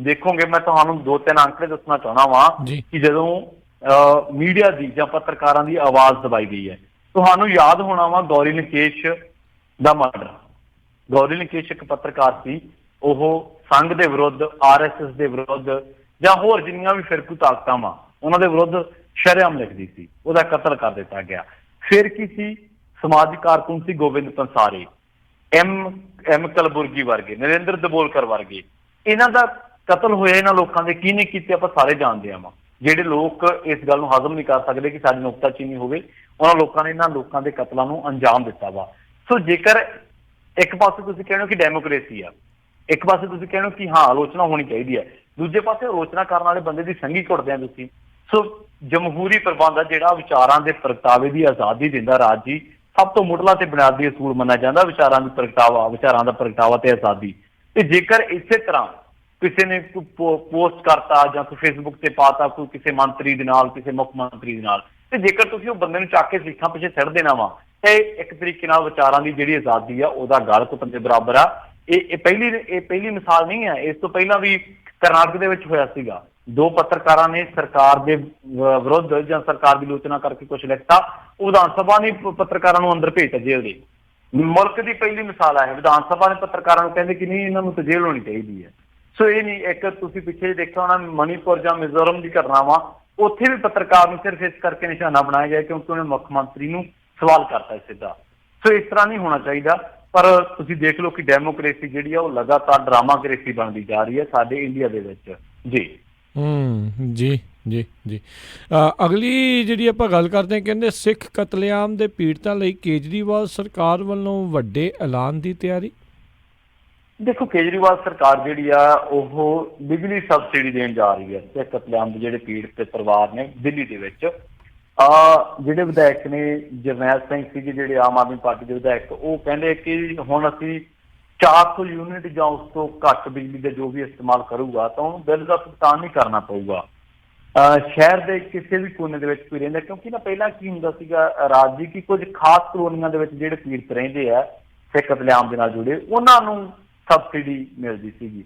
ਦੇਖੋਗੇ, ਮੈਂ ਤੁਹਾਨੂੰ 2-3 ਅੰਕੜੇ ਦੱਸਣਾ ਚਾਹੁੰਦਾ ਵਾਂ ਕਿ ਜਦੋਂ ਮੀਡੀਆ ਦੀ ਜਾਂ ਪੱਤਰਕਾਰਾਂ ਦੀ ਆਵਾਜ਼ ਦਬਾਈ ਗਈ ਹੈ, ਤੁਹਾਨੂੰ ਯਾਦ ਹੋਣਾ ਵਾ ਗੌਰੀ ਲੰਕੇਸ਼ ਦਾ ਮਰਡਰ। ਗੌਰੀ ਲੰਕੇਸ਼ ਇੱਕ ਪੱਤਰਕਾਰ ਸੀ, ਉਹ ਸੰਘ ਦੇ ਵਿਰੁੱਧ, RSS ਦੇ ਵਿਰੁੱਧ ਜਾਂ ਹੋਰ ਜਿੰਨੀਆਂ ਵੀ ਫਿਰਕੂ ਤਾਕਤਾਂ ਵਾ ਉਹਨਾਂ ਦੇ ਵਿਰੁੱਧ ਸ਼ਰੇਆਮ ਲਿਖਦੀ ਸੀ, ਉਹਦਾ ਕਤਲ ਕਰ ਦਿੱਤਾ ਗਿਆ। ਫਿਰ ਕੀ ਸੀ, ਸਮਾਜਿਕ ਕਾਰਕੁਨ ਸੀ ਗੋਬਿੰਦ ਪੰਸਾਰੀ, ਐਮ ਕਲਬੁਰਗੀ ਵਰਗੇ, ਨਰਿੰਦਰ ਦਬੋਲਕਰ ਵਰਗੇ, ਇਹਨਾਂ ਦਾ ਕਤਲ ਹੋਇਆ। ਇਹਨਾਂ ਲੋਕਾਂ ਦੇ ਕੀ ਨਹੀਂ ਕੀਤੇ ਆਪਾਂ ਸਾਰੇ ਜਾਣਦੇ ਹਾਂ। ਜਿਹੜੇ ਲੋਕ ਇਸ ਗੱਲ ਨੂੰ ਹਜ਼ਮ ਨਹੀਂ ਕਰ ਸਕਦੇ ਕਿ ਸਾਡੀ ਨੁਕਤਾਚੀਨੀ ਹੋਵੇ, ਉਹਨਾਂ ਲੋਕਾਂ ਨੇ ਇਹਨਾਂ ਲੋਕਾਂ ਦੇ ਕਤਲਾਂ ਨੂੰ ਅੰਜਾਮ ਦਿੱਤਾ ਵਾ। ਸੋ ਜੇਕਰ ਇੱਕ ਪਾਸੇ ਤੁਸੀਂ ਕਹਿਣਾ ਕਿ ਡੈਮੋਕ੍ਰੇਸੀ ਆ, ਇੱਕ ਪਾਸੇ ਤੁਸੀਂ ਕਹਿਣਾ ਕਿ ਹਾਂ ਆਲੋਚਨਾ ਹੋਣੀ ਚਾਹੀਦੀ ਹੈ, ਦੂਜੇ ਪਾਸੇ ਆਲੋਚਨਾ ਕਰਨ ਵਾਲੇ ਬੰਦੇ ਦੀ ਸੰਗੀ ਘੁੱਟਦੇ ਆ ਤੁਸੀਂ। ਸੋ ਜਮਹੂਰੀ ਪ੍ਰਬੰਧ ਆ ਜਿਹੜਾ ਵਿਚਾਰਾਂ ਦੇ ਪ੍ਰਗਟਾਵੇ ਦੀ ਆਜ਼ਾਦੀ ਦਿੰਦਾ, ਰਾਜ ਜੀ ਸਭ ਤੋਂ ਮੁੱਢਲਾ ਤੇ ਬੁਨਿਆਦੀ ਅਸੂਲ ਮੰਨਿਆ ਜਾਂਦਾ ਵਿਚਾਰਾਂ ਦਾ ਪ੍ਰਗਟਾਵਾ ਤੇ ਆਜ਼ਾਦੀ। ਤੇ ਜੇਕਰ ਇਸੇ ਤਰ੍ਹਾਂ ਕਿਸੇ ਨੇ ਪੋਸਟ ਕਰਤਾ ਜਾਂ ਕੋਈ ਫੇਸਬੁੱਕ ਤੇ ਪਾਤਾ, ਕੋਈ ਕਿਸੇ ਮੰਤਰੀ ਦੇ ਨਾਲ, ਕਿਸੇ ਮੁੱਖ ਮੰਤਰੀ ਦੇ ਨਾਲ, ਤੇ ਜੇਕਰ ਤੁਸੀਂ ਉਹ ਬੰਦੇ ਨੂੰ ਚੱਕ ਕੇ ਸਿੱਖਾਂ ਪਿੱਛੇ ਸਿੱਟ ਦੇਣਾ ਵਾ, ਤੇ ਇੱਕ ਤਰੀਕੇ ਨਾਲ ਵਿਚਾਰਾਂ ਦੀ ਜਿਹੜੀ ਆਜ਼ਾਦੀ ਆ ਉਹਦਾ ਗਲ ਘੁੱਟਣ ਦੇ ਬਰਾਬਰ ਆ। ਇਹ ਪਹਿਲੀ ਮਿਸਾਲ ਨਹੀਂ ਹੈ। ਇਸ ਤੋਂ ਪਹਿਲਾਂ ਵੀ ਕਰਨਾਟਕ ਦੇ ਵਿੱਚ ਹੋਇਆ ਸੀਗਾ। 2 ਪੱਤਰਕਾਰਾਂ ਨੇ ਸਰਕਾਰ ਦੇ ਵਿਰੁੱਧ ਜਾਂ ਸਰਕਾਰ ਦੀ ਆਲੋਚਨਾ ਕਰਕੇ ਕੁਝ ਲਿਖਤਾ, ਉਹ ਵਿਧਾਨ ਸਭਾ ਨੇ ਪੱਤਰਕਾਰਾਂ ਨੂੰ ਅੰਦਰ ਭੇਜਤਾ ਜੇਲ੍ਹ ਦੇ। ਮੁਲਕ ਦੀ ਪਹਿਲੀ ਮਿਸਾਲ ਹੈ। ਵਿਧਾਨ ਸਭਾ ਨੇ ਪੱਤਰਕਾਰਾਂ ਨੂੰ ਕਹਿੰਦੇ ਕਿ ਨਹੀਂ, ਇਹਨਾਂ ਨੂੰ ਤਾਂ ਜੇਲ੍ਹ ਹੋਣੀ ਚਾਹੀਦੀ ਹੈ। ਸੋ ਇਹ ਨਹੀਂ, ਇੱਕ ਤੁਸੀਂ ਪਿੱਛੇ ਦੇਖਿਆ ਹੋਣਾ ਮਣੀਪੁਰ ਜਾਂ ਮਿਜ਼ੋਰਮ ਦੀ ਘਟਨਾ ਵਾ, ਉੱਥੇ ਵੀ ਪੱਤਰਕਾਰ ਨੂੰ ਸਿਰਫ ਇਸ ਕਰਕੇ ਨਿਸ਼ਾਨਾ ਬਣਾਇਆ ਗਿਆ ਕਿਉਂਕਿ ਉਹਨੇ ਮੁੱਖ ਮੰਤਰੀ ਨੂੰ ਸਵਾਲ ਕਰਤਾ ਸਿੱਧਾ। ਸੋ ਇਸ ਤਰ੍ਹਾਂ ਨਹੀਂ ਹੋਣਾ ਚਾਹੀਦਾ। ਪਰ ਤੁਸੀਂ ਦੇਖ ਲਓ ਕਿ ਡੈਮੋਕ੍ਰੇਸੀ ਜਿਹੜੀ ਆ ਉਹ ਲਗਾਤਾਰ ਡਰਾਮਾਕ੍ਰੇਸੀ ਬਣਦੀ ਜਾ ਰਹੀ ਹੈ ਸਾਡੇ ਇੰਡੀਆ ਦੇ ਵਿੱਚ। ਜੀ ਜੀ ਜੀ ਜੀ ਅਗਲੀ ਜਿਹੜੀ ਆਪਾਂ ਗੱਲ ਕਰਦੇ ਹਾਂ, ਕਹਿੰਦੇ ਸਿੱਖ ਕਤਲੇਆਮ ਦੇ ਪੀੜਤਾਂ ਲਈ ਕੇਜਰੀਵਾਲ ਸਰਕਾਰ ਵੱਲੋਂ ਵੱਡੇ ਐਲਾਨ ਦੀ ਤਿਆਰੀ। ਦੇਖੋ, ਕੇਜਰੀਵਾਲ ਸਰਕਾਰ ਜਿਹੜੀ ਆ ਉਹ ਬਿਜਲੀ ਸਬਸਿਡੀ ਦੇਣ ਜਾ ਰਹੀ ਹੈ ਸਿੱਖ ਕਤਲੇਆਮ ਦੇ ਜਿਹੜੇ ਪੀੜਤ ਪਰਿਵਾਰ ਨੇ ਦਿੱਲੀ ਦੇ ਵਿੱਚ। ਜਿਹੜੇ ਵਿਧਾਇਕ ਨੇ ਜਰਨੈਲ ਸਿੰਘ ਸੀਗੇ, ਜਿਹੜੇ ਆਮ ਆਦਮੀ ਪਾਰਟੀ ਦੇ ਵਿਧਾਇਕ, ਉਹ ਕਹਿੰਦੇ ਕਿ ਹੁਣ ਅਸੀਂ 400 ਯੂਨਿਟ ਜਾਂ ਉਸ ਤੋਂ ਘੱਟ ਬਿਜਲੀ ਦਾ ਜੋ ਵੀ ਇਸਤੇਮਾਲ ਕਰੂਗਾ ਤਾਂ ਉਹਨੂੰ ਬਿੱਲ ਦਾ ਭੁਗਤਾਨ ਨਹੀਂ ਕਰਨਾ ਪਊਗਾ। ਸ਼ਹਿਰ ਦੇ ਕਿਸੇ ਵੀ ਕੋਨੇ ਦੇ ਵਿੱਚ ਕੋਈ ਰਹਿੰਦਾ, ਕਿਉਂਕਿ ਨਾ ਪਹਿਲਾਂ ਕੀ ਹੁੰਦਾ ਸੀਗਾ ਰਾਜ ਜੀ, ਕਿ ਕੁਝ ਖਾਸ ਕਲੋਨੀਆਂ ਦੇ ਵਿੱਚ ਜਿਹੜੇ ਪੀੜਤ ਰਹਿੰਦੇ ਆ ਸਿੱਖ ਕਤਲੇਆਮ ਦੇ ਨਾਲ ਜੁੜੇ, ਉਹਨਾਂ ਨੂੰ ਸਬਸਿਡੀ ਮਿਲਦੀ ਸੀਗੀ।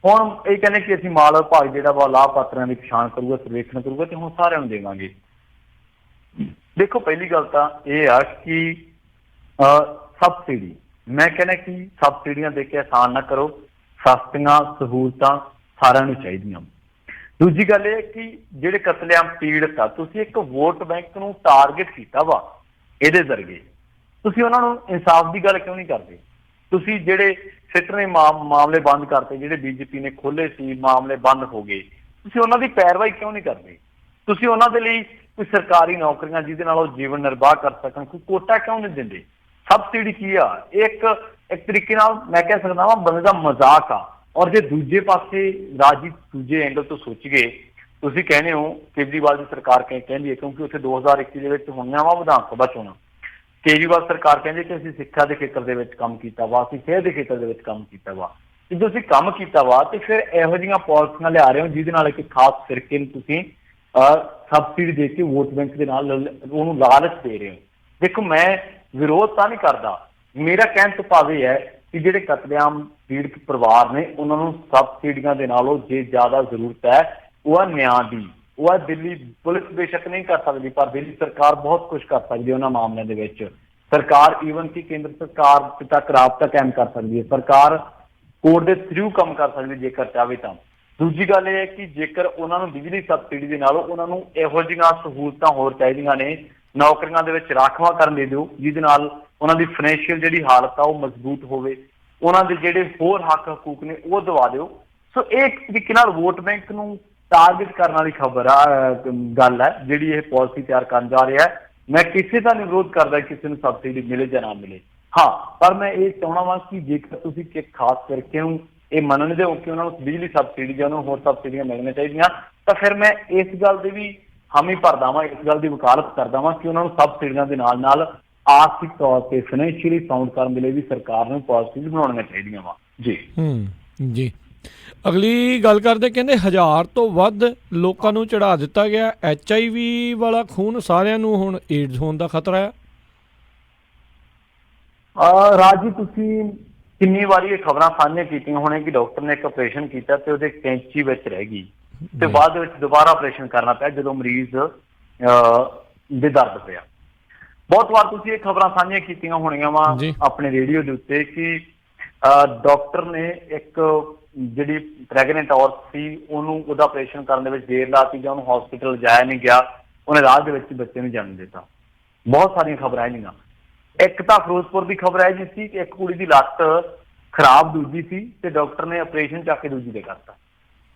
ਹੁਣ ਇਹ ਕਹਿੰਦੇ ਕਿ ਅਸੀਂ ਮਾਲ ਵਿਭਾਗ ਜਿਹੜਾ ਵਾ ਲਾਭਪਾਤਰੀਆਂ ਦੀ ਪਛਾਣ ਕਰੂਗਾ, ਸਰਵੇਖਣ ਕਰੂਗਾ, ਤੇ ਹੁਣ ਸਾਰਿਆਂ ਨੂੰ ਦੇਵਾਂਗੇ। ਦੇਖੋ, ਪਹਿਲੀ ਗੱਲ ਤਾਂ ਇਹ ਆ ਕਿ ਸਬਸਿਡੀ, ਮੈਂ ਕਹਿੰਦਾ ਕਿ ਸਬਸਿਡੀਆਂ ਦੇ ਕੇ ਆਸਾਨ ਨਾ ਕਰੋ। ਸਸਤੀਆਂ ਸਹੂਲਤਾਂ ਸਾਰਿਆਂ ਨੂੰ ਚਾਹੀਦੀਆਂ। ਦੂਜੀ ਗੱਲ ਇਹ ਹੈ ਕਿ ਜਿਹੜੇ ਕਤਲੇਆਮ ਪੀੜਤ ਆ, ਤੁਸੀਂ ਇੱਕ ਵੋਟ ਬੈਂਕ ਨੂੰ ਟਾਰਗੇਟ ਕੀਤਾ ਵਾ ਇਹਦੇ ਜ਼ਰੀਏ, ਤੁਸੀਂ ਉਹਨਾਂ ਨੂੰ ਇਨਸਾਫ ਦੀ ਗੱਲ ਕਿਉਂ ਨਹੀਂ ਕਰਦੇ? ਤੁਸੀਂ ਜਿਹੜੇ ਸਿੱਟਵੇਂ ਮਾਮਲੇ ਬੰਦ ਕਰਤੇ, ਜਿਹੜੇ ਬੀਜੇਪੀ ਨੇ ਖੋਲੇ ਸੀ ਮਾਮਲੇ ਬੰਦ ਹੋ ਗਏ, ਤੁਸੀਂ ਉਹਨਾਂ ਦੀ ਪੈਰਵਾਈ ਕਿਉਂ ਨਹੀਂ ਕਰਦੇ? ਤੁਸੀਂ ਉਹਨਾਂ ਦੇ ਲਈ ਕੋਈ ਸਰਕਾਰੀ ਨੌਕਰੀਆਂ ਜਿਹਦੇ ਨਾਲ ਉਹ ਜੀਵਨ ਨਿਰਵਾਹ ਕਰ ਸਕਣ, ਕੋਈ ਕੋਟਾ ਕਿਉਂ ਨਹੀਂ ਦਿੰਦੇ? ਸਬਸਿਡੀ ਕੀ ਆ? ਇੱਕ ਤਰੀਕੇ ਨਾਲ ਮੈਂ ਕਹਿ ਸਕਦਾ ਵਾਂ ਬੰਦੇ ਦਾ ਮਜ਼ਾਕ ਆ। ਔਰ ਜੇ ਦੂਜੇ ਪਾਸੇ ਰਾਜੀ ਦੂਜੇ ਐਂਗਲ ਤੋਂ ਸੋਚੀਏ, ਤੁਸੀਂ ਕਹਿੰਦੇ ਹੋ ਕੇਜਰੀਵਾਲ ਦੀ ਸਰਕਾਰ ਕਹਿੰਦੀ ਹੈ, ਕਿਉਂਕਿ ਉੱਥੇ 2021 ਦੇ ਵਿੱਚ ਹੋਈਆਂ ਵਾ ਵਿਧਾਨ ਸਭਾ ਚੋਣਾਂ, ਕੇਜਰੀਵਾਲ ਸਰਕਾਰ ਕਹਿੰਦੇ ਕਿ ਅਸੀਂ ਸਿੱਖਿਆ ਦੇ ਖੇਤਰ ਦੇ ਵਿੱਚ ਕੰਮ ਕੀਤਾ ਵਾ, ਅਸੀਂ ਸਿਹਤ ਦੇ ਖੇਤਰ ਦੇ ਵਿੱਚ ਕੰਮ ਕੀਤਾ ਵਾ। ਜੇ ਤੁਸੀਂ ਕੰਮ ਕੀਤਾ ਵਾ ਤੇ ਫਿਰ ਇਹੋ ਜਿਹੀਆਂ ਪਾਲਿਸੀਆਂ ਲਿਆ ਰਹੇ ਹੋ ਜਿਹਦੇ ਨਾਲ ਇੱਕ ਖਾਸ ਫਿਰਕੇ ਨੂੰ ਤੁਸੀਂ ਸਬਸਿਡੀ ਦੇ ਕੇ ਵੋਟ ਬੈਂਕ ਦੇ ਨਾਲ ਉਹਨੂੰ ਲਾਲਚ ਦੇ ਰਹੇ ਹੋ। ਦੇਖੋ, ਮੈਂ ਵਿਰੋਧ ਤਾਂ ਨਹੀਂ ਕਰਦਾ, ਮੇਰਾ ਕਹਿਣ ਤੋਂ ਭਾਵ ਇਹ ਹੈ ਕਿ ਜਿਹੜੇ ਕਤਲੇਆਮ ਪੀੜਤ ਪਰਿਵਾਰ ਨੇ ਉਹਨਾਂ ਨੂੰ ਸਬਸਿਡੀਆਂ ਦੇ ਨਾਲੋਂ ਜੇ ਜ਼ਿਆਦਾ ਜ਼ਰੂਰਤ ਹੈ ਉਹ ਆ ਨਿਆਂ ਦੀ। ਉਹ ਆ ਦਿੱਲੀ ਪੁਲਿਸ ਬੇਸ਼ੱਕ ਨਹੀਂ ਕਰ ਸਕਦੀ, ਪਰ ਦਿੱਲੀ ਸਰਕਾਰ ਬਹੁਤ ਕੁਝ ਕਰ ਸਕਦੀ ਹੈ ਉਹਨਾਂ ਮਾਮਲਿਆਂ ਦੇ ਵਿੱਚ। ਸਰਕਾਰ ਈਵਨ ਕਿ ਕੇਂਦਰ ਸਰਕਾਰ ਤੱਕ ਰਾਬਤਾ ਕਾਇਮ ਕਰ ਸਕਦੀ ਹੈ, ਸਰਕਾਰ ਕੋਰਟ ਦੇ ਥਰੂ ਕੰਮ ਕਰ ਸਕਦੀ ਜੇਕਰ ਚਾਹੇ ਤਾਂ। ਦੂਜੀ ਗੱਲ ਇਹ ਹੈ ਕਿ ਜੇਕਰ ਉਹਨਾਂ ਨੂੰ ਬਿਜਲੀ ਸਬਸਿਡੀ ਦੇ ਨਾਲੋਂ ਉਹਨਾਂ ਨੂੰ ਇਹੋ ਜਿਹੀਆਂ ਸਹੂਲਤਾਂ ਹੋਰ ਚਾਹੀਦੀਆਂ ਨੇ, ਨੌਕਰੀਆਂ ਦੇ ਵਿੱਚ ਰਾਖਵਾਂਕਰਨ ਦੇ ਦਿਓ ਜਿਹਦੇ ਨਾਲ ਉਹਨਾਂ ਦੀ ਫਾਈਨੈਂਸ਼ੀਅਲ ਜਿਹੜੀ ਹਾਲਤ ਆ ਉਹ ਮਜ਼ਬੂਤ ਹੋਵੇ, ਉਹਨਾਂ ਦੇ ਜਿਹੜੇ ਹੋਰ ਹੱਕ ਹਕੂਕ ਨੇ ਉਹ ਦਵਾ ਦਿਓ। ਸੋ ਇਹ ਇੱਕ ਤਰੀਕੇ ਨਾਲ ਵੋਟ ਬੈਂਕ ਨੂੰ ਟਾਰਗੇਟ ਕਰਨ ਵਾਲੀ ਖਬਰ ਆ, ਗੱਲ ਹੈ ਜਿਹੜੀ ਇਹ ਪਾਲਿਸੀ ਤਿਆਰ ਕਰਨ ਜਾ ਰਿਹਾ ਹੈ। ਮੈਂ ਕਿਸੇ ਦਾ ਨਹੀਂ ਵਿਰੋਧ ਕਰਦਾ ਕਿਸੇ ਨੂੰ ਸਬਸਿਡੀ ਮਿਲੇ ਜਾਂ ਨਾ ਮਿਲੇ, ਹਾਂ, ਪਰ ਮੈਂ ਇਹ ਚਾਹੁੰਦਾ ਵਾਂ ਕਿ ਜੇਕਰ ਤੁਸੀਂ ਕਿ ਖਾਸ ਕਰਕੇ ਨੂੰ ਇਹ ਮੰਨਦੇ ਹੋ ਕਿ ਉਹਨਾਂ ਨੂੰ ਬਿਜਲੀ ਸਬਸਿਡੀ ਜਾਂ ਉਹਨੂੰ ਹੋਰ ਸਬਸਿਡੀਆਂ ਮਿਲਣੀਆਂ ਚਾਹੀਦੀਆਂ, ਤਾਂ ਫਿਰ ਮੈਂ ਇਸ ਗੱਲ ਦੇ ਵੀ ਹਾਮੀ ਭਰਦਾ ਵਾਂ, ਇਸ ਗੱਲ ਦੀ ਵਕਾਲਤ ਕਰਦਾ ਵਾਂ ਕਿ ਉਹਨਾਂ ਨੂੰ ਸਬਸਿਡੀਆਂ ਦੇ ਨਾਲ ਨਾਲ ਆਰਥਿਕ ਤੌਰ ਤੇ ਫਾਈਨੈਂਸ਼ੀਅਲੀ ਸਾਊਂਡ ਕਰਨ ਦੇ ਲਈ ਵੀ ਸਰਕਾਰ ਨੂੰ ਪਾਲਿਸੀਜ਼ ਬਣਾਉਣੀਆਂ ਚਾਹੀਦੀਆਂ ਵਾ। ਜੀ ਜੀ ਅਗਲੀ ਗੱਲ ਕਰਦੇ, ਕਹਿੰਦੇ 1000 ਤੋਂ ਵੱਧ ਲੋਕਾਂ ਨੂੰ ਚੜਾ ਦਿੱਤਾ ਗਿਆ HIV ਵਾਲਾ ਖੂਨ, ਸਾਰਿਆਂ ਨੂੰ ਹੁਣ ਏਡਜ਼ ਹੋਣ ਦਾ ਖਤਰਾ ਆ। ਰਾਜੀ, ਤੁਸੀਂ ਕਿੰਨੀ ਵਾਰੀ ਇਹ ਖਬਰਾਂ ਸਾਂਝੀਆਂ ਕੀਤੀਆਂ ਹੋਣੇ ਕਿ ਡਾਕਟਰ ਨੇ ਇੱਕ ਆਪਰੇਸ਼ਨ ਕੀਤਾ ਤੇ ਉਹਦੇ ਕੈਂਚੀ ਵਿੱਚ ਰਹਿ ਗਈ ਤੇ ਬਾਅਦ ਵਿੱਚ ਦੁਬਾਰਾ ਆਪਰੇਸ਼ਨ ਕਰਨਾ ਪਿਆ ਜਦੋਂ ਮਰੀਜ਼ ਦੇ ਦਰਦ ਪਿਆ। ਬਹੁਤ ਵਾਰ ਤੁਸੀਂ ਇਹ ਖਬਰਾਂ ਸਾਂਝੀਆਂ ਕੀਤੀਆਂ ਹੋਣੀਆਂ ਵਾ ਆਪਣੇ ਰੇਡੀਓ ਦੇ ਉੱਤੇ ਕਿ ਡਾਕਟਰ ਨੇ ਇੱਕ ਜਿਹੜੀ ਪ੍ਰੈਗਨੈਂਟ ਔਰਤ ਸੀ ਉਹਨੂੰ ਉਹਦਾ ਆਪਰੇਸ਼ਨ ਕਰਨ ਦੇ ਵਿੱਚ ਦੇਰ ਲਾਤੀ ਜਾਂ ਉਹਨੂੰ ਹਸਪੀਟਲ ਜਾਇਆ ਨਹੀਂ ਗਿਆ, ਉਹਨੇ ਰਾਹ ਦੇ ਵਿੱਚ ਬੱਚੇ ਨੂੰ ਜਨਮ ਦਿੱਤਾ। ਬਹੁਤ ਸਾਰੀਆਂ ਖਬਰਾਂ ਇਹਨੀਆਂ। ਇੱਕ ਤਾਂ ਫਿਰੋਜ਼ਪੁਰ ਦੀ ਖਬਰ ਹੈ ਜੀ ਸੀ ਕਿ ਇੱਕ ਕੁੜੀ ਦੀ ਲੱਤ ਖਰਾਬ ਦੂਜੀ ਸੀ ਤੇ ਡਾਕਟਰ ਨੇ ਆਪਰੇਸ਼ਨ ਚੱਕ ਕੇ ਦੂਜੀ ਦੇ ਕਰਤਾ।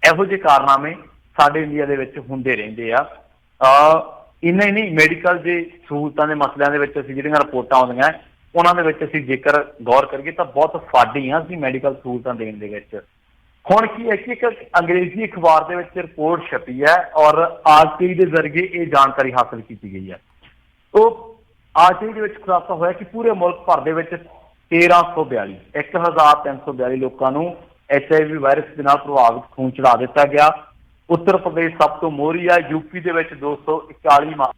ਇਹੋ ਜਿਹੇ ਕਾਰਨਾਮੇ ਸਾਡੇ ਇੰਡੀਆ ਦੇ ਵਿੱਚ ਹੁੰਦੇ ਰਹਿੰਦੇ ਆ। ਇੰਨਾ ਹੀ ਨਹੀਂ, ਮੈਡੀਕਲ ਦੇ ਸਹੂਲਤਾਂ ਦੇ ਮਸਲਿਆਂ ਦੇ ਵਿੱਚ ਅਸੀਂ ਜਿਹੜੀਆਂ ਰਿਪੋਰਟਾਂ ਆਉਂਦੀਆਂ ਉਹਨਾਂ ਦੇ ਵਿੱਚ ਅਸੀਂ ਜੇਕਰ ਗੌਰ ਕਰੀਏ ਤਾਂ ਬਹੁਤ ਫਾਡੀਆਂ ਸੀ ਮੈਡੀਕਲ ਸਹੂਲਤਾਂ ਦੇਣ ਦੇ ਵਿੱਚ। ਹੁਣ ਕੀ ਹੈ ਕਿ ਇੱਕ ਅੰਗਰੇਜ਼ੀ ਅਖਬਾਰ ਦੇ ਵਿੱਚ ਰਿਪੋਰਟ ਛਪੀ ਹੈ ਔਰ RTI ਦੇ ਜ਼ਰੀਏ ਇਹ ਜਾਣਕਾਰੀ ਹਾਸਲ ਕੀਤੀ ਗਈ ਹੈ। ਉਹ RTI ਦੇ ਵਿੱਚ ਖੁਲਾਸਾ ਹੋਇਆ ਕਿ ਪੂਰੇ ਮੁਲਕ ਭਰ ਦੇ ਵਿੱਚ 1342 ਲੋਕਾਂ ਨੂੰ HIV ਵਾਇਰਸ ਦੇ ਨਾਲ ਪ੍ਰਭਾਵਿਤ ਖੂਨ ਚੜਾ ਦਿੱਤਾ ਗਿਆ। ਉੱਤਰ ਪ੍ਰਦੇਸ਼ ਸਭ ਤੋਂ ਮੋਹਰੀ ਆ, ਯੂਪੀ ਦੇ ਵਿੱਚ 241 ਮਾਲ